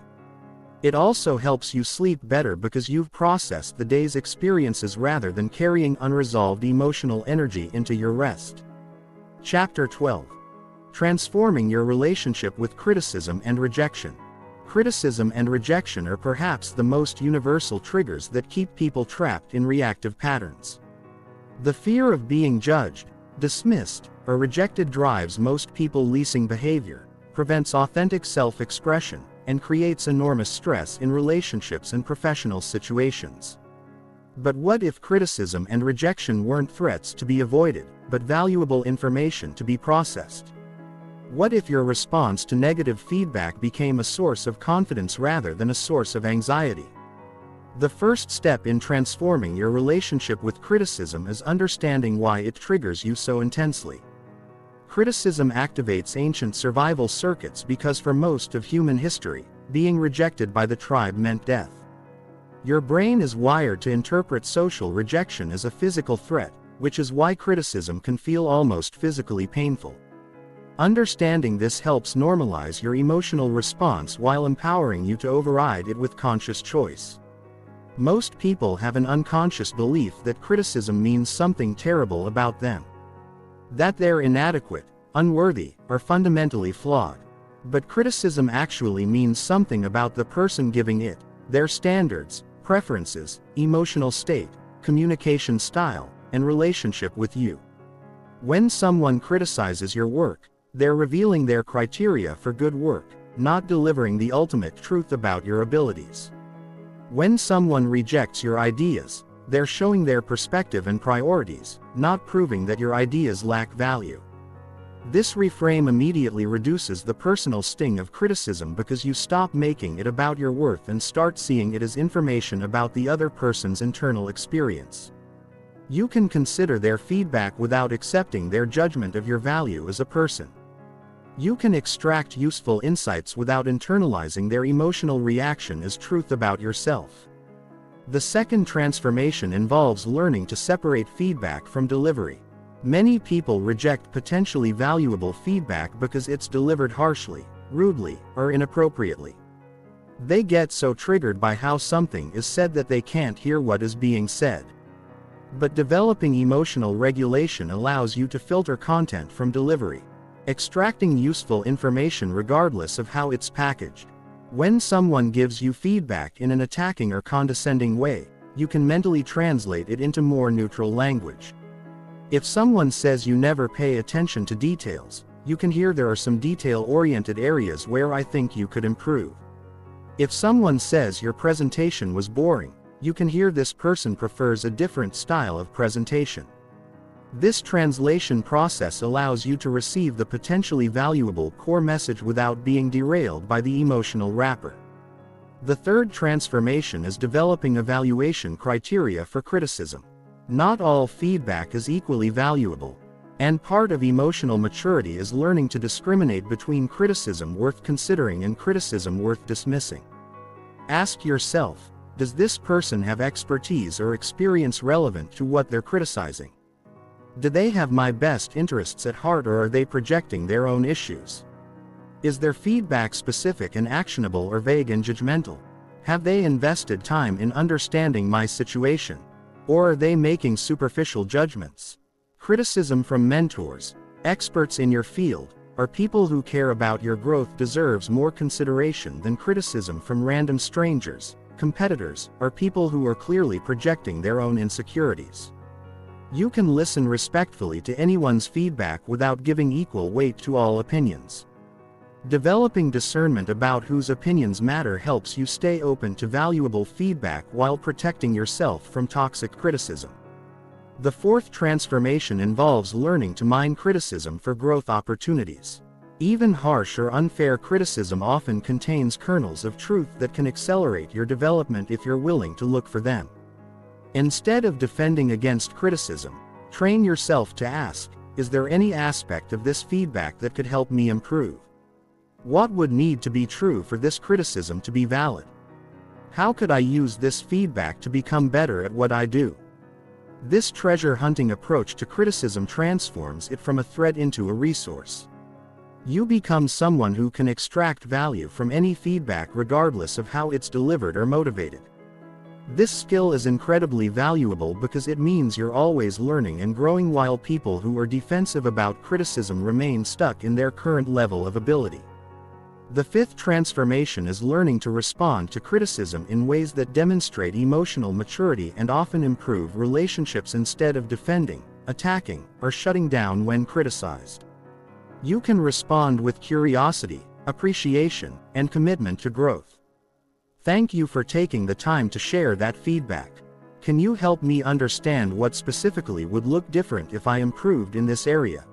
It also helps you sleep better because you've processed the day's experiences rather than carrying unresolved emotional energy into your rest. Chapter 12. Transforming your relationship with criticism and rejection. Criticism and rejection are perhaps the most universal triggers that keep people trapped in reactive patterns. The fear of being judged, dismissed, or rejected drives most people leasing behavior, prevents authentic self-expression, and creates enormous stress in relationships and professional situations. But what if criticism and rejection weren't threats to be avoided, but valuable information to be processed? What if your response to negative feedback became a source of confidence rather than a source of anxiety? The first step in transforming your relationship with criticism is understanding why it triggers you so intensely. Criticism activates ancient survival circuits because for most of human history, being rejected by the tribe meant death. Your brain is wired to interpret social rejection as a physical threat, which is why criticism can feel almost physically painful. Understanding this helps normalize your emotional response while empowering you to override it with conscious choice. Most people have an unconscious belief that criticism means something terrible about them. That they're inadequate, unworthy, or fundamentally flawed. But criticism actually means something about the person giving it, their standards, preferences, emotional state, communication style, and relationship with you. When someone criticizes your work, they're revealing their criteria for good work, not delivering the ultimate truth about your abilities. When someone rejects your ideas, they're showing their perspective and priorities, not proving that your ideas lack value. This reframe immediately reduces the personal sting of criticism because you stop making it about your worth and start seeing it as information about the other person's internal experience. You can consider their feedback without accepting their judgment of your value as a person. You can extract useful insights without internalizing their emotional reaction as truth about yourself. The second transformation involves learning to separate feedback from delivery. Many people reject potentially valuable feedback because it's delivered harshly, rudely, or inappropriately. They get so triggered by how something is said that they can't hear what is being said. But developing emotional regulation allows you to filter content from delivery, extracting useful information regardless of how it's packaged. When someone gives you feedback in an attacking or condescending way, you can mentally translate it into more neutral language. If someone says you never pay attention to details, you can hear there are some detail-oriented areas where I think you could improve. If someone says your presentation was boring, you can hear this person prefers a different style of presentation. This translation process allows you to receive the potentially valuable core message without being derailed by the emotional wrapper. The third transformation is developing evaluation criteria for criticism. Not all feedback is equally valuable, and part of emotional maturity is learning to discriminate between criticism worth considering and criticism worth dismissing. Ask yourself, does this person have expertise or experience relevant to what they're criticizing? Do they have my best interests at heart, or are they projecting their own issues? Is their feedback specific and actionable, or vague and judgmental? Have they invested time in understanding my situation, or are they making superficial judgments? Criticism from mentors, experts in your field, or people who care about your growth deserves more consideration than criticism from random strangers, competitors, or people who are clearly projecting their own insecurities. You can listen respectfully to anyone's feedback without giving equal weight to all opinions. Developing discernment about whose opinions matter helps you stay open to valuable feedback while protecting yourself from toxic criticism. The fourth transformation involves learning to mine criticism for growth opportunities. Even harsh or unfair criticism often contains kernels of truth that can accelerate your development if you're willing to look for them. Instead of defending against criticism, train yourself to ask, is there any aspect of this feedback that could help me improve? What would need to be true for this criticism to be valid? How could I use this feedback to become better at what I do? This treasure hunting approach to criticism transforms it from a threat into a resource. You become someone who can extract value from any feedback regardless of how it's delivered or motivated. This skill is incredibly valuable because it means you're always learning and growing, while people who are defensive about criticism remain stuck in their current level of ability. The fifth transformation is learning to respond to criticism in ways that demonstrate emotional maturity and often improve relationships instead of defending, attacking, or shutting down when criticized. You can respond with curiosity, appreciation, and commitment to growth. Thank you for taking the time to share that feedback. Can you help me understand what specifically would look different if I improved in this area?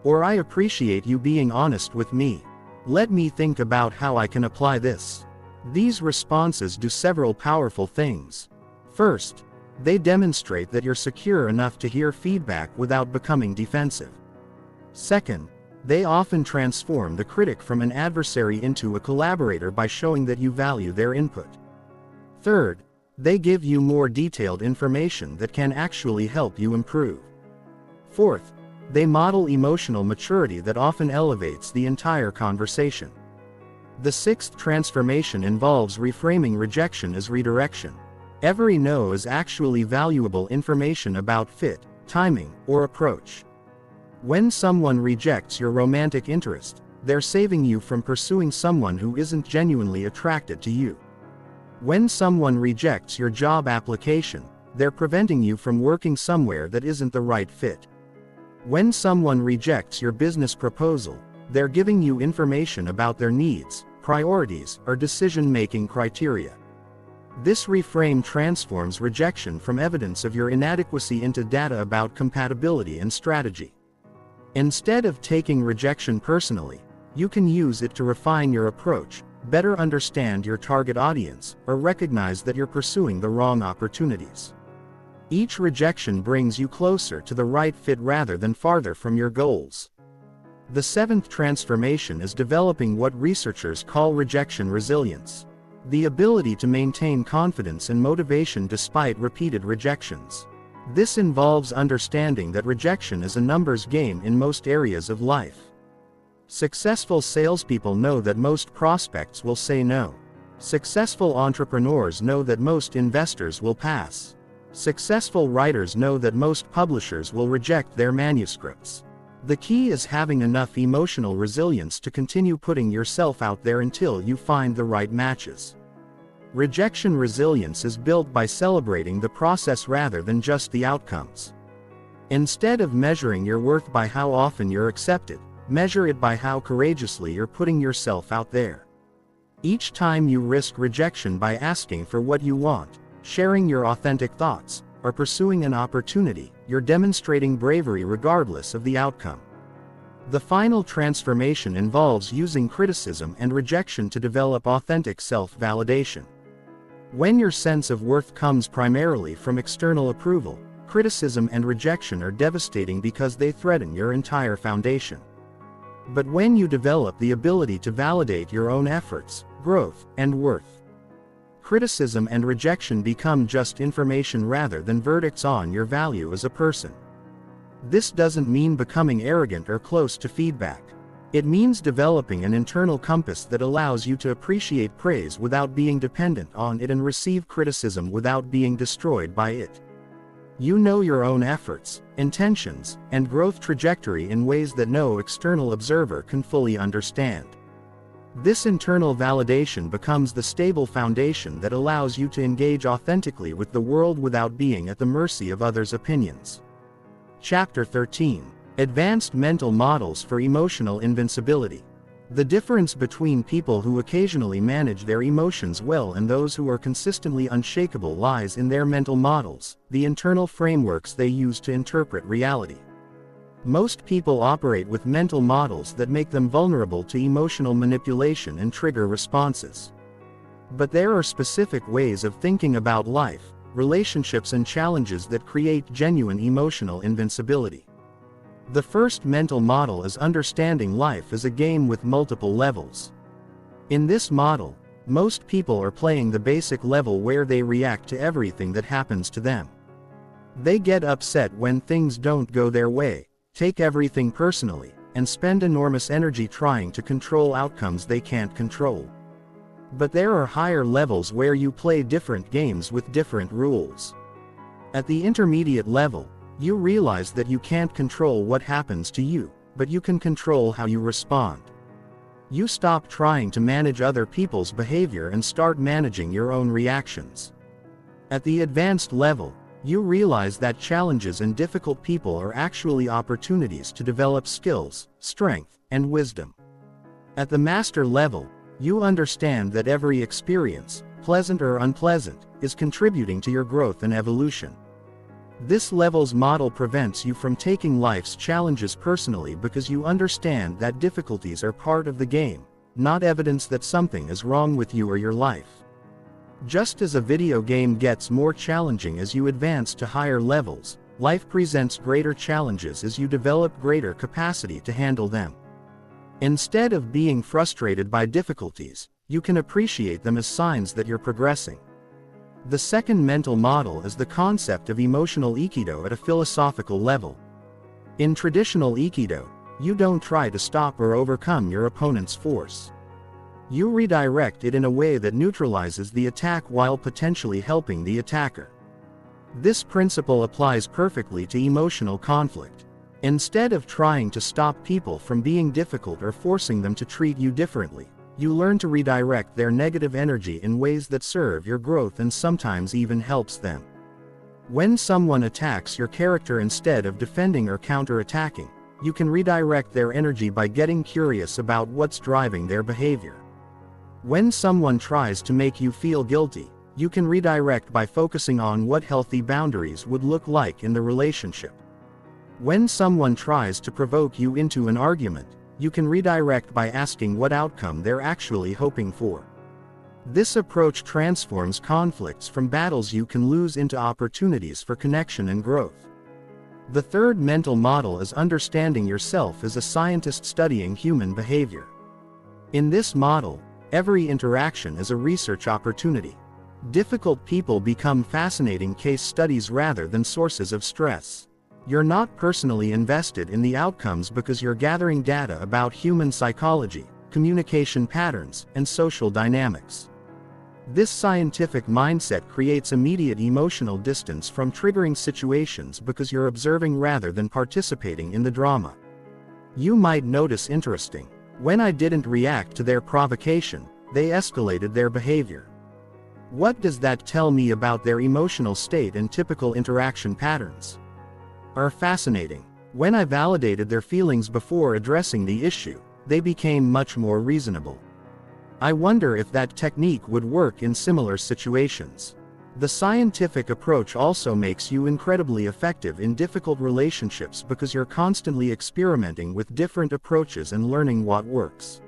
Or I appreciate you being honest with me. Let me think about how I can apply this. These responses do several powerful things. First, they demonstrate that you're secure enough to hear feedback without becoming defensive. Second, they often transform the critic from an adversary into a collaborator by showing that you value their input. Third, they give you more detailed information that can actually help you improve. Fourth, they model emotional maturity that often elevates the entire conversation. The sixth transformation involves reframing rejection as redirection. Every no is actually valuable information about fit, timing, or approach. When someone rejects your romantic interest, they're saving you from pursuing someone who isn't genuinely attracted to you. When someone rejects your job application, they're preventing you from working somewhere that isn't the right fit. When someone rejects your business proposal, they're giving you information about their needs, priorities, or decision-making criteria. This reframe transforms rejection from evidence of your inadequacy into data about compatibility and strategy. Instead of taking rejection personally, you can use it to refine your approach, better understand your target audience, or recognize that you're pursuing the wrong opportunities. Each rejection brings you closer to the right fit rather than farther from your goals. The seventh transformation is developing what researchers call rejection resilience, the ability to maintain confidence and motivation despite repeated rejections. This involves understanding that rejection is a numbers game in most areas of life. Successful salespeople know that most prospects will say no. Successful entrepreneurs know that most investors will pass. Successful writers know that most publishers will reject their manuscripts. The key is having enough emotional resilience to continue putting yourself out there until you find the right matches. Rejection resilience is built by celebrating the process rather than just the outcomes. Instead of measuring your worth by how often you're accepted, measure it by how courageously you're putting yourself out there. Each time you risk rejection by asking for what you want, sharing your authentic thoughts, or pursuing an opportunity, you're demonstrating bravery regardless of the outcome. The final transformation involves using criticism and rejection to develop authentic self-validation. When your sense of worth comes primarily from external approval, criticism and rejection are devastating because they threaten your entire foundation. But when you develop the ability to validate your own efforts, growth, and worth, criticism and rejection become just information rather than verdicts on your value as a person. This doesn't mean becoming arrogant or close to feedback. It means developing an internal compass that allows you to appreciate praise without being dependent on it and receive criticism without being destroyed by it. You know your own efforts, intentions, and growth trajectory in ways that no external observer can fully understand. This internal validation becomes the stable foundation that allows you to engage authentically with the world without being at the mercy of others' opinions. Chapter 13. Advanced Mental Models for Emotional Invincibility. The difference between people who occasionally manage their emotions well and those who are consistently unshakable lies in their mental models, the internal frameworks they use to interpret reality. Most people operate with mental models that make them vulnerable to emotional manipulation and trigger responses. But there are specific ways of thinking about life, relationships, and challenges that create genuine emotional invincibility. The first mental model is understanding life as a game with multiple levels. In this model, most people are playing the basic level where they react to everything that happens to them. They get upset when things don't go their way, take everything personally, and spend enormous energy trying to control outcomes they can't control. But there are higher levels where you play different games with different rules. At the intermediate level, you realize that you can't control what happens to you, but you can control how you respond. You stop trying to manage other people's behavior and start managing your own reactions. At the advanced level, you realize that challenges and difficult people are actually opportunities to develop skills, strength, and wisdom. At the master level, you understand that every experience, pleasant or unpleasant, is contributing to your growth and evolution. This level's model prevents you from taking life's challenges personally because you understand that difficulties are part of the game, not evidence that something is wrong with you or your life. Just as a video game gets more challenging as you advance to higher levels, life presents greater challenges as you develop greater capacity to handle them. Instead of being frustrated by difficulties, you can appreciate them as signs that you're progressing. The second mental model is the concept of emotional Aikido at a philosophical level. In traditional Aikido, you don't try to stop or overcome your opponent's force. You redirect it in a way that neutralizes the attack while potentially helping the attacker. This principle applies perfectly to emotional conflict. Instead of trying to stop people from being difficult or forcing them to treat you differently, you learn to redirect their negative energy in ways that serve your growth and sometimes even helps them. When someone attacks your character instead of defending or counterattacking, you can redirect their energy by getting curious about what's driving their behavior. When someone tries to make you feel guilty, you can redirect by focusing on what healthy boundaries would look like in the relationship. When someone tries to provoke you into an argument, you can redirect by asking what outcome they're actually hoping for. This approach transforms conflicts from battles you can lose into opportunities for connection and growth. The third mental model is understanding yourself as a scientist studying human behavior. In this model, every interaction is a research opportunity. Difficult people become fascinating case studies rather than sources of stress. You're not personally invested in the outcomes because you're gathering data about human psychology, communication patterns, and social dynamics. This scientific mindset creates immediate emotional distance from triggering situations because you're observing rather than participating in the drama. You might notice interesting, when I didn't react to their provocation, they escalated their behavior. What does that tell me about their emotional state and typical interaction patterns? Are fascinating. When I validated their feelings before addressing the issue, they became much more reasonable. I wonder if that technique would work in similar situations. The scientific approach also makes you incredibly effective in difficult relationships because you're constantly experimenting with different approaches and learning what works.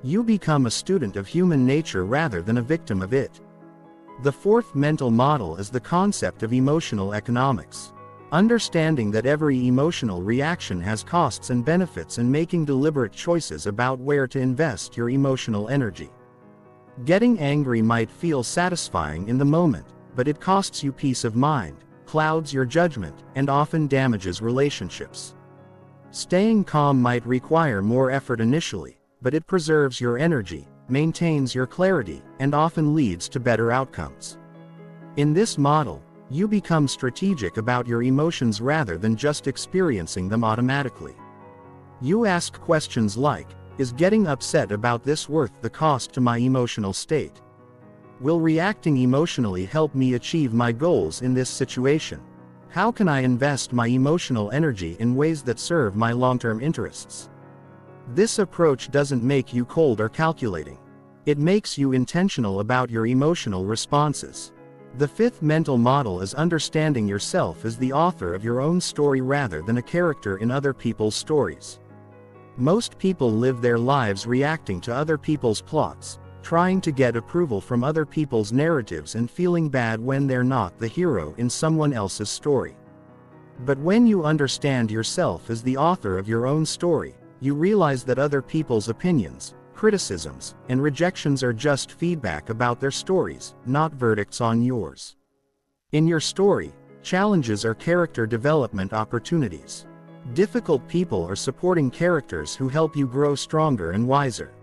You become a student of human nature rather than a victim of it. The fourth mental model is the concept of emotional economics. Understanding that every emotional reaction has costs and benefits and making deliberate choices about where to invest your emotional energy. Getting angry might feel satisfying in the moment, but it costs you peace of mind, clouds your judgment, and often damages relationships. Staying calm might require more effort initially, but it preserves your energy, maintains your clarity, and often leads to better outcomes. In this model, you become strategic about your emotions rather than just experiencing them automatically. You ask questions like, is getting upset about this worth the cost to my emotional state? Will reacting emotionally help me achieve my goals in this situation? How can I invest my emotional energy in ways that serve my long-term interests? This approach doesn't make you cold or calculating. It makes you intentional about your emotional responses. The fifth mental model is understanding yourself as the author of your own story rather than a character in other people's stories. Most people live their lives reacting to other people's plots, trying to get approval from other people's narratives and feeling bad when they're not the hero in someone else's story. But when you understand yourself as the author of your own story, you realize that other people's opinions, criticisms, and rejections are just feedback about their stories, not verdicts on yours. In your story, challenges are character development opportunities. Difficult people are supporting characters who help you grow stronger and wiser.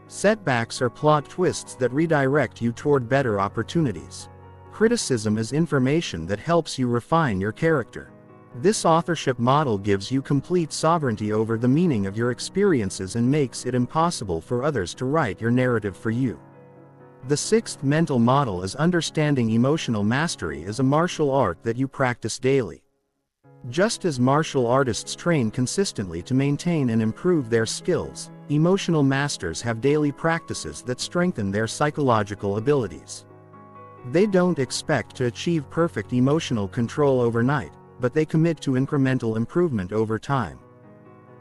Setbacks are plot twists that redirect you toward better opportunities. Criticism is information that helps you refine your character. This authorship model gives you complete sovereignty over the meaning of your experiences and makes it impossible for others to write your narrative for you. The sixth mental model is understanding emotional mastery as a martial art that you practice daily. Just as martial artists train consistently to maintain and improve their skills, emotional masters have daily practices that strengthen their psychological abilities. They don't expect to achieve perfect emotional control overnight, but they commit to incremental improvement over time.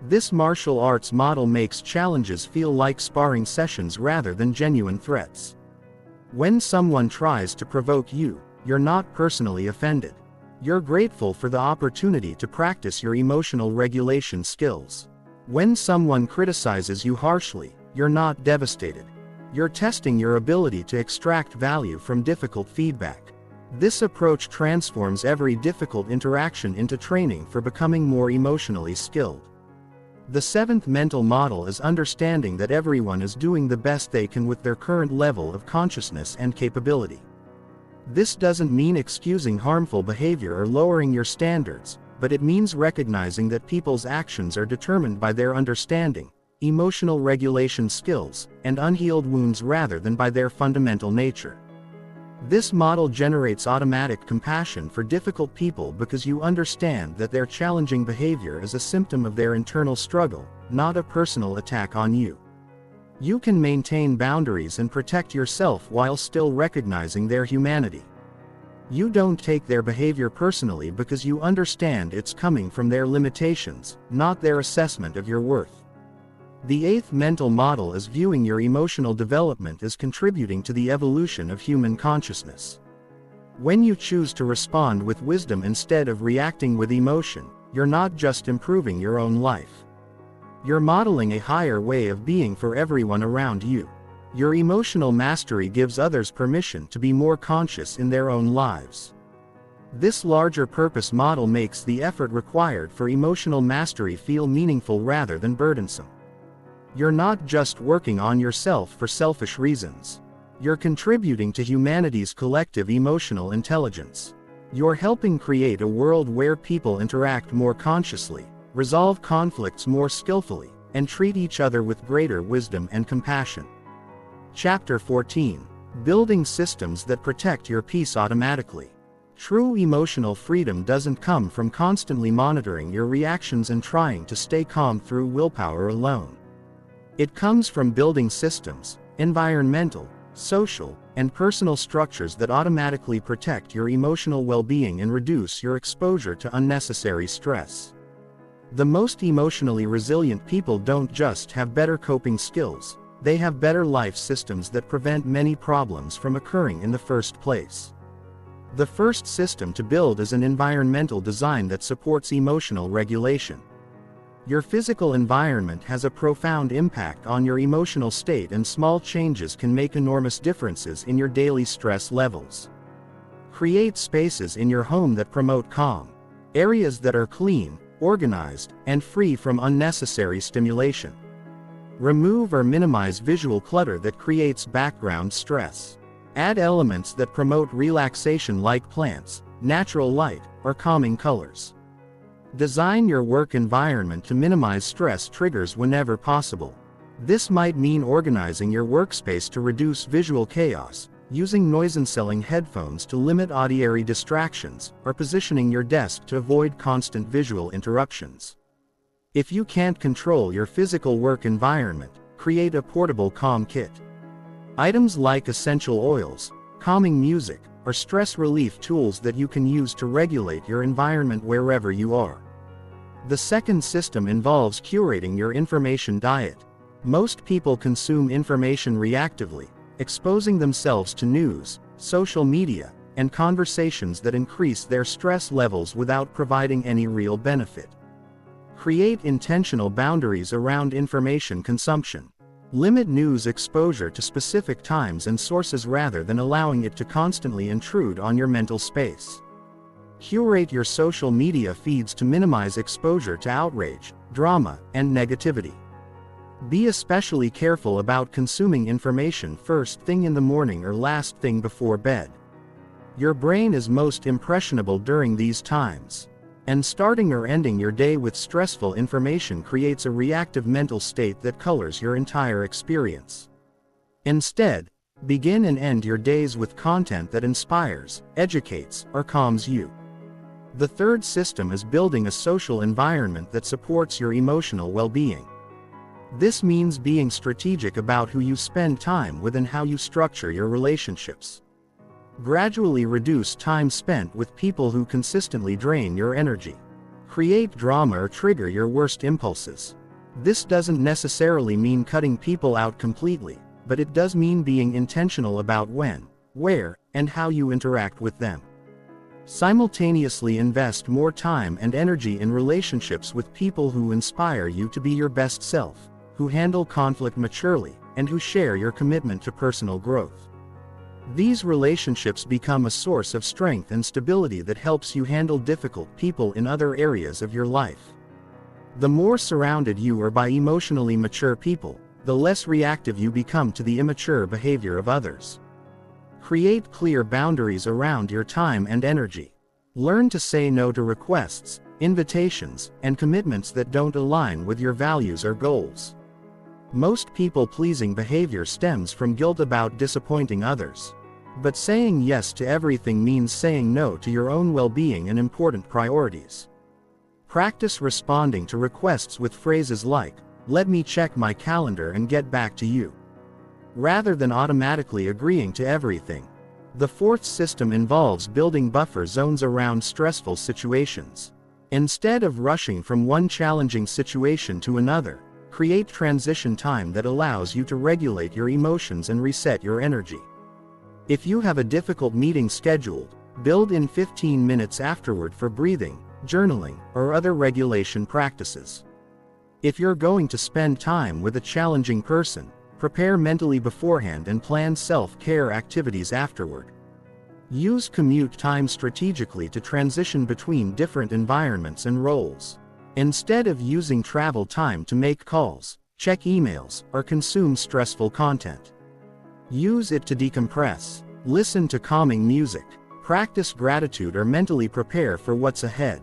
This martial arts model makes challenges feel like sparring sessions rather than genuine threats. When someone tries to provoke you, you're not personally offended. You're grateful for the opportunity to practice your emotional regulation skills. When someone criticizes you harshly, you're not devastated. You're testing your ability to extract value from difficult feedback. This approach transforms every difficult interaction into training for becoming more emotionally skilled. The seventh mental model is understanding that everyone is doing the best they can with their current level of consciousness and capability. This doesn't mean excusing harmful behavior or lowering your standards, but it means recognizing that people's actions are determined by their understanding, emotional regulation skills, and unhealed wounds rather than by their fundamental nature. This model generates automatic compassion for difficult people because you understand that their challenging behavior is a symptom of their internal struggle, not a personal attack on you. You can maintain boundaries and protect yourself while still recognizing their humanity. You don't take their behavior personally because you understand it's coming from their limitations, not their assessment of your worth. The eighth mental model is viewing your emotional development as contributing to the evolution of human consciousness. When you choose to respond with wisdom instead of reacting with emotion, you're not just improving your own life. You're modeling a higher way of being for everyone around you. Your emotional mastery gives others permission to be more conscious in their own lives. This larger purpose model makes the effort required for emotional mastery feel meaningful rather than burdensome. You're not just working on yourself for selfish reasons. You're contributing to humanity's collective emotional intelligence. You're helping create a world where people interact more consciously, resolve conflicts more skillfully, and treat each other with greater wisdom and compassion. Chapter 14. Building systems that protect your peace automatically. True emotional freedom doesn't come from constantly monitoring your reactions and trying to stay calm through willpower alone. It comes from building systems, environmental, social, and personal structures that automatically protect your emotional well-being and reduce your exposure to unnecessary stress. The most emotionally resilient people don't just have better coping skills, they have better life systems that prevent many problems from occurring in the first place. The first system to build is an environmental design that supports emotional regulation. Your physical environment has a profound impact on your emotional state, and small changes can make enormous differences in your daily stress levels. Create spaces in your home that promote calm. Areas that are clean, organized, and free from unnecessary stimulation. Remove or minimize visual clutter that creates background stress. Add elements that promote relaxation like plants, natural light, or calming colors. Design your work environment to minimize stress triggers whenever possible. This might mean organizing your workspace to reduce visual chaos, using noise-canceling headphones to limit auditory distractions, or positioning your desk to avoid constant visual interruptions. If you can't control your physical work environment, create a portable calm kit. Items like essential oils, calming music, or stress relief tools that you can use to regulate your environment wherever you are. The second system involves curating your information diet. Most people consume information reactively, exposing themselves to news, social media, and conversations that increase their stress levels without providing any real benefit. Create intentional boundaries around information consumption. Limit news exposure to specific times and sources rather than allowing it to constantly intrude on your mental space. Curate your social media feeds to minimize exposure to outrage, drama, and negativity. Be especially careful about consuming information first thing in the morning or last thing before bed. Your brain is most impressionable during these times, and starting or ending your day with stressful information creates a reactive mental state that colors your entire experience. Instead, begin and end your days with content that inspires, educates, or calms you. The third system is building a social environment that supports your emotional well-being. This means being strategic about who you spend time with and how you structure your relationships. Gradually reduce time spent with people who consistently drain your energy. Create drama or trigger your worst impulses. This doesn't necessarily mean cutting people out completely, but it does mean being intentional about when, where, and how you interact with them. Simultaneously invest more time and energy in relationships with people who inspire you to be your best self, who handle conflict maturely, and who share your commitment to personal growth. These relationships become a source of strength and stability that helps you handle difficult people in other areas of your life. The more surrounded you are by emotionally mature people, the less reactive you become to the immature behavior of others. Create clear boundaries around your time and energy. Learn to say no to requests, invitations, and commitments that don't align with your values or goals. Most people-pleasing behavior stems from guilt about disappointing others. But saying yes to everything means saying no to your own well-being and important priorities. Practice responding to requests with phrases like, "Let me check my calendar and get back to you," rather than automatically agreeing to everything. The fourth system involves building buffer zones around stressful situations. Instead of rushing from one challenging situation to another, create transition time that allows you to regulate your emotions and reset your energy. If you have a difficult meeting scheduled, build in 15 minutes afterward for breathing, journaling, or other regulation practices. If you're going to spend time with a challenging person, prepare mentally beforehand and plan self-care activities afterward. Use commute time strategically to transition between different environments and roles. Instead of using travel time to make calls, check emails, or consume stressful content, use it to decompress. Listen to calming music, practice gratitude, or mentally prepare for what's ahead.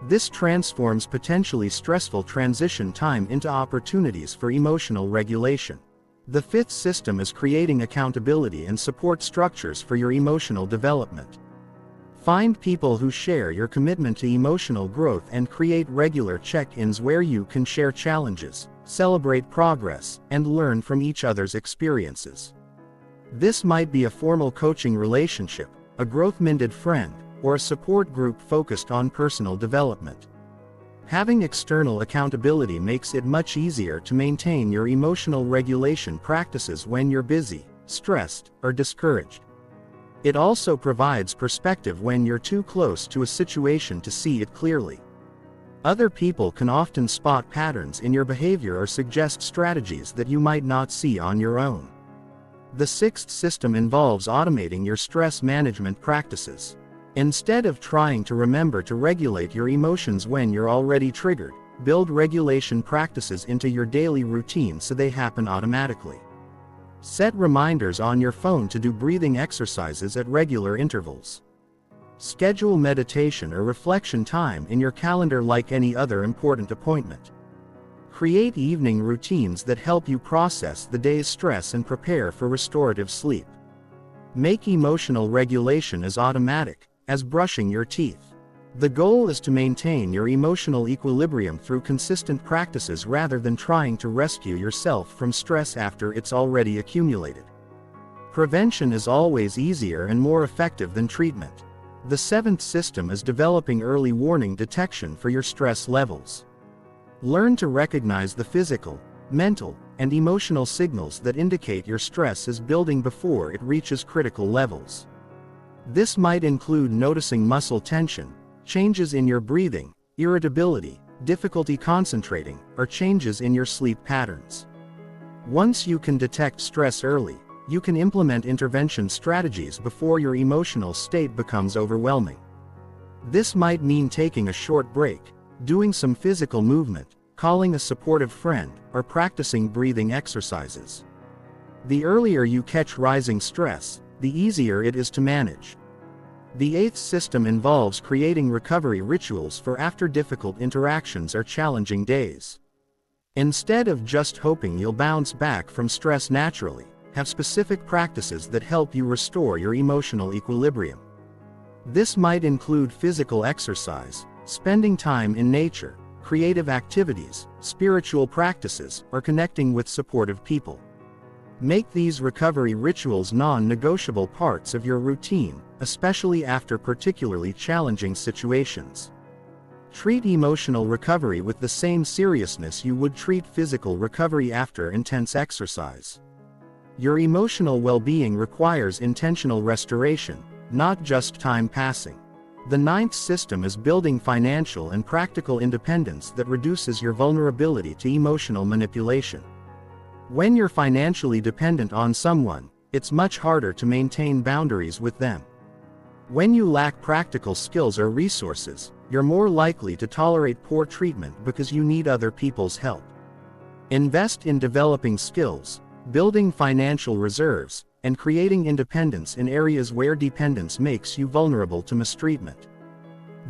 This transforms potentially stressful transition time into opportunities for emotional regulation. The fifth system is creating accountability and support structures for your emotional development. Find people who share your commitment to emotional growth and create regular check-ins where you can share challenges, celebrate progress, and learn from each other's experiences. This might be a formal coaching relationship, a growth-minded friend, or a support group focused on personal development. Having external accountability makes it much easier to maintain your emotional regulation practices when you're busy, stressed, or discouraged. It also provides perspective when you're too close to a situation to see it clearly. Other people can often spot patterns in your behavior or suggest strategies that you might not see on your own. The sixth system involves automating your stress management practices. Instead of trying to remember to regulate your emotions when you're already triggered, build regulation practices into your daily routine so they happen automatically. Set reminders on your phone to do breathing exercises at regular intervals. Schedule meditation or reflection time in your calendar like any other important appointment. Create evening routines that help you process the day's stress and prepare for restorative sleep. Make emotional regulation as automatic as brushing your teeth. The goal is to maintain your emotional equilibrium through consistent practices rather than trying to rescue yourself from stress after it's already accumulated. Prevention is always easier and more effective than treatment. The seventh system is developing early warning detection for your stress levels. Learn to recognize the physical, mental, and emotional signals that indicate your stress is building before it reaches critical levels. This might include noticing muscle tension, changes in your breathing, irritability, difficulty concentrating, or changes in your sleep patterns. Once you can detect stress early, you can implement intervention strategies before your emotional state becomes overwhelming. This might mean taking a short break, doing some physical movement, calling a supportive friend, or practicing breathing exercises. The earlier you catch rising stress, the easier it is to manage. The eighth system involves creating recovery rituals for after difficult interactions or challenging days. Instead of just hoping you'll bounce back from stress naturally, have specific practices that help you restore your emotional equilibrium. This might include physical exercise, spending time in nature, creative activities, spiritual practices, or connecting with supportive people. Make these recovery rituals non-negotiable parts of your routine, especially after particularly challenging situations. Treat emotional recovery with the same seriousness you would treat physical recovery after intense exercise. Your emotional well-being requires intentional restoration, not just time passing. The ninth system is building financial and practical independence that reduces your vulnerability to emotional manipulation. When you're financially dependent on someone, it's much harder to maintain boundaries with them. When you lack practical skills or resources, you're more likely to tolerate poor treatment because you need other people's help. Invest in developing skills, building financial reserves, and creating independence in areas where dependence makes you vulnerable to mistreatment.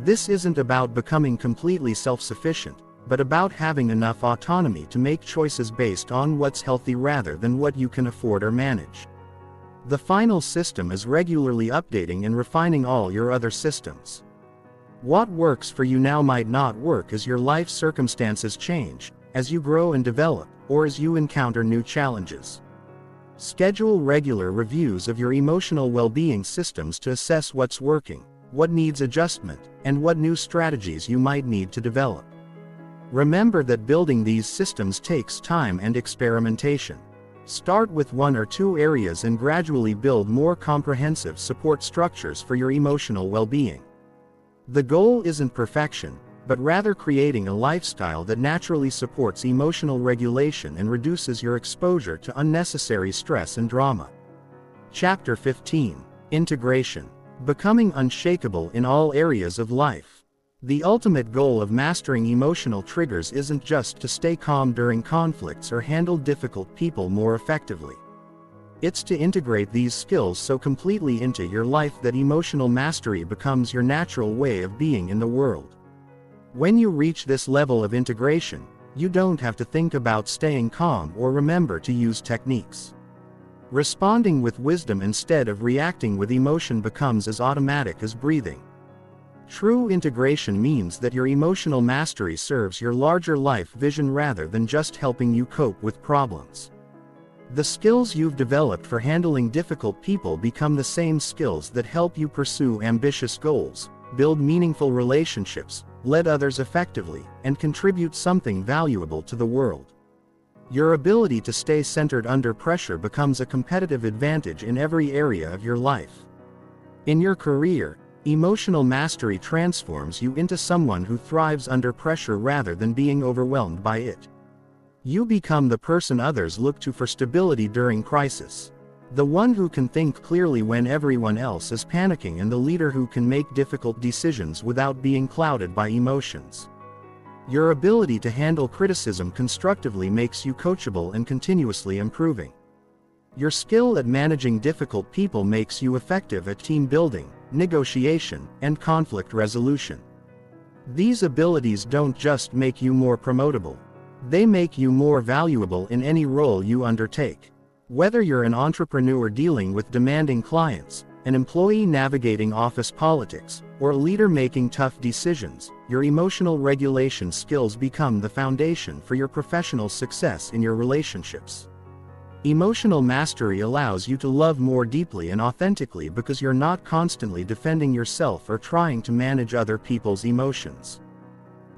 This isn't about becoming completely self-sufficient, but about having enough autonomy to make choices based on what's healthy rather than what you can afford or manage. The final system is regularly updating and refining all your other systems. What works for you now might not work as your life circumstances change, as you grow and develop, or as you encounter new challenges. Schedule regular reviews of your emotional well-being systems to assess what's working, what needs adjustment, and what new strategies you might need to develop. Remember that building these systems takes time and experimentation. Start with one or two areas and gradually build more comprehensive support structures for your emotional well-being. The goal isn't perfection, but rather creating a lifestyle that naturally supports emotional regulation and reduces your exposure to unnecessary stress and drama. Chapter 15. Integration. Becoming unshakable in all areas of life. The ultimate goal of mastering emotional triggers isn't just to stay calm during conflicts or handle difficult people more effectively. It's to integrate these skills so completely into your life that emotional mastery becomes your natural way of being in the world. When you reach this level of integration, you don't have to think about staying calm or remember to use techniques. Responding with wisdom instead of reacting with emotion becomes as automatic as breathing. True integration means that your emotional mastery serves your larger life vision rather than just helping you cope with problems. The skills you've developed for handling difficult people become the same skills that help you pursue ambitious goals, build meaningful relationships, lead others effectively, and contribute something valuable to the world. Your ability to stay centered under pressure becomes a competitive advantage in every area of your life. In your career, emotional mastery transforms you into someone who thrives under pressure rather than being overwhelmed by it. You become the person others look to for stability during crisis. The one who can think clearly when everyone else is panicking, and the leader who can make difficult decisions without being clouded by emotions. Your ability to handle criticism constructively makes you coachable and continuously improving. Your skill at managing difficult people makes you effective at team building, negotiation, and conflict resolution. These abilities don't just make you more promotable. They make you more valuable in any role you undertake. Whether you're an entrepreneur dealing with demanding clients, an employee navigating office politics, or a leader making tough decisions, your emotional regulation skills become the foundation for your professional success in your relationships. Emotional mastery allows you to love more deeply and authentically because you're not constantly defending yourself or trying to manage other people's emotions.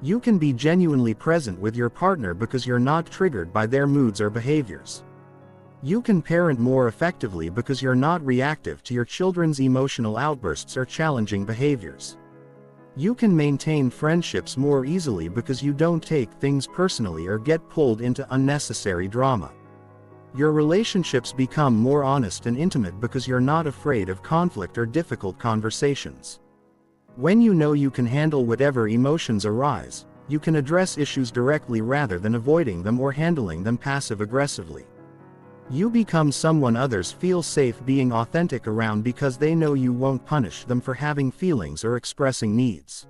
You can be genuinely present with your partner because you're not triggered by their moods or behaviors. You can parent more effectively because you're not reactive to your children's emotional outbursts or challenging behaviors. You can maintain friendships more easily because you don't take things personally or get pulled into unnecessary drama. Your relationships become more honest and intimate because you're not afraid of conflict or difficult conversations. When you know you can handle whatever emotions arise, you can address issues directly rather than avoiding them or handling them passive-aggressively. You become someone others feel safe being authentic around because they know you won't punish them for having feelings or expressing needs.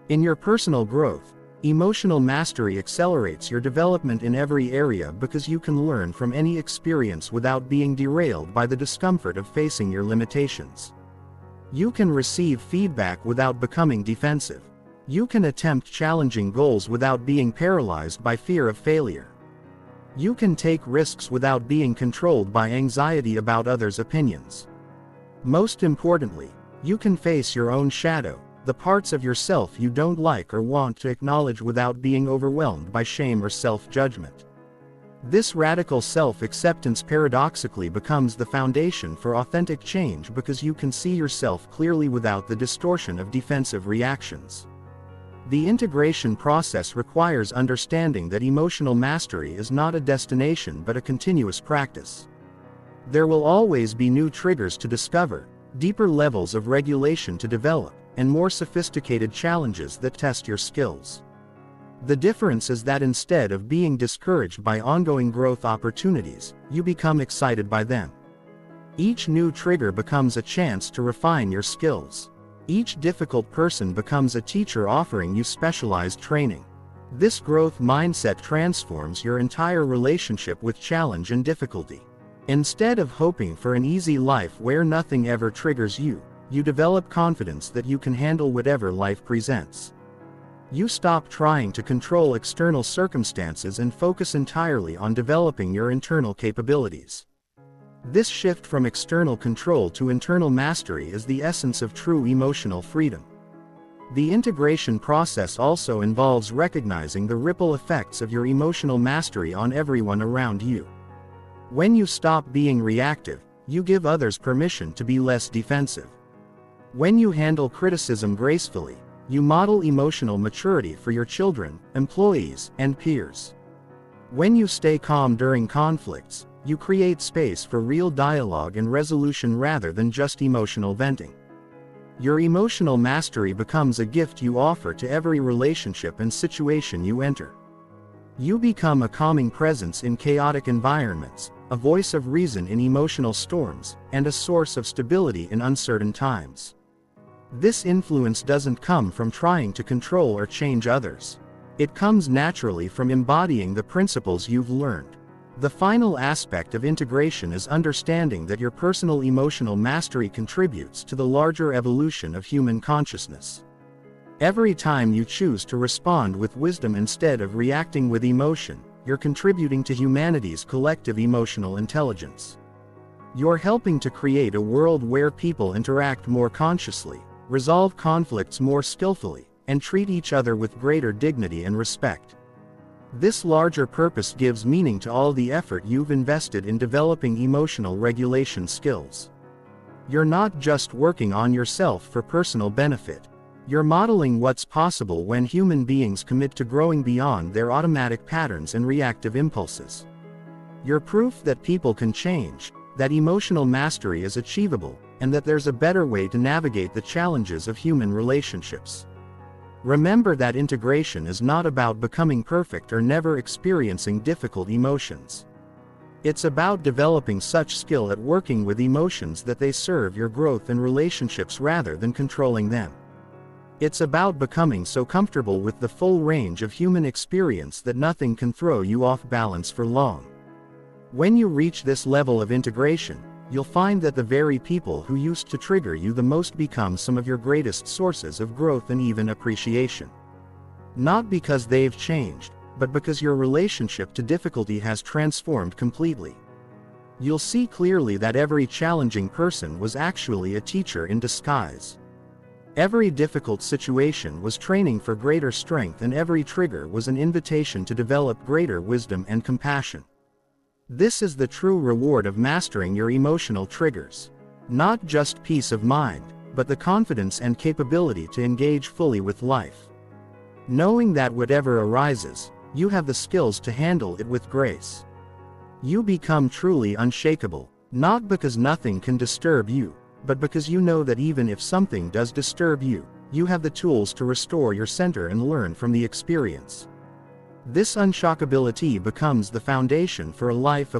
In your personal growth, emotional mastery accelerates your development in every area because you can learn from any experience without being derailed by the discomfort of facing your limitations. You can receive feedback without becoming defensive. You can attempt challenging goals without being paralyzed by fear of failure. You can take risks without being controlled by anxiety about others' opinions. Most importantly, you can face your own shadow, the parts of yourself you don't like or want to acknowledge without being overwhelmed by shame or self-judgment. This radical self-acceptance paradoxically becomes the foundation for authentic change because you can see yourself clearly without the distortion of defensive reactions. The integration process requires understanding that emotional mastery is not a destination but a continuous practice. There will always be new triggers to discover, deeper levels of regulation to develop, and more sophisticated challenges that test your skills. The difference is that instead of being discouraged by ongoing growth opportunities, you become excited by them. Each new trigger becomes a chance to refine your skills. Each difficult person becomes a teacher offering you specialized training. This growth mindset transforms your entire relationship with challenge and difficulty. Instead of hoping for an easy life where nothing ever triggers you, you develop confidence that you can handle whatever life presents. You stop trying to control external circumstances and focus entirely on developing your internal capabilities. This shift from external control to internal mastery is the essence of true emotional freedom. The integration process also involves recognizing the ripple effects of your emotional mastery on everyone around you. When you stop being reactive, you give others permission to be less defensive. When you handle criticism gracefully, you model emotional maturity for your children, employees, and peers. When you stay calm during conflicts, you create space for real dialogue and resolution rather than just emotional venting. Your emotional mastery becomes a gift you offer to every relationship and situation you enter. You become a calming presence in chaotic environments, a voice of reason in emotional storms, and a source of stability in uncertain times. This influence doesn't come from trying to control or change others. It comes naturally from embodying the principles you've learned. The final aspect of integration is understanding that your personal emotional mastery contributes to the larger evolution of human consciousness. Every time you choose to respond with wisdom instead of reacting with emotion, you're contributing to humanity's collective emotional intelligence. You're helping to create a world where people interact more consciously, resolve conflicts more skillfully, and treat each other with greater dignity and respect. This larger purpose gives meaning to all the effort you've invested in developing emotional regulation skills. You're not just working on yourself for personal benefit. You're modeling what's possible when human beings commit to growing beyond their automatic patterns and reactive impulses. You're proof that people can change, that emotional mastery is achievable, and that there's a better way to navigate the challenges of human relationships. Remember that integration is not about becoming perfect or never experiencing difficult emotions. It's about developing such skill at working with emotions that they serve your growth and relationships rather than controlling them. It's about becoming so comfortable with the full range of human experience that nothing can throw you off balance for long. When you reach this level of integration, you'll find that the very people who used to trigger you the most become some of your greatest sources of growth and even appreciation. Not because they've changed, but because your relationship to difficulty has transformed completely. You'll see clearly that every challenging person was actually a teacher in disguise. Every difficult situation was training for greater strength, and every trigger was an invitation to develop greater wisdom and compassion. This is the true reward of mastering your emotional triggers. Not just peace of mind, but the confidence and capability to engage fully with life. Knowing that whatever arises, you have the skills to handle it with grace. You become truly unshakable, not because nothing can disturb you, but because you know that even if something does disturb you, you have the tools to restore your center and learn from the experience. This unshockability becomes the foundation for a life of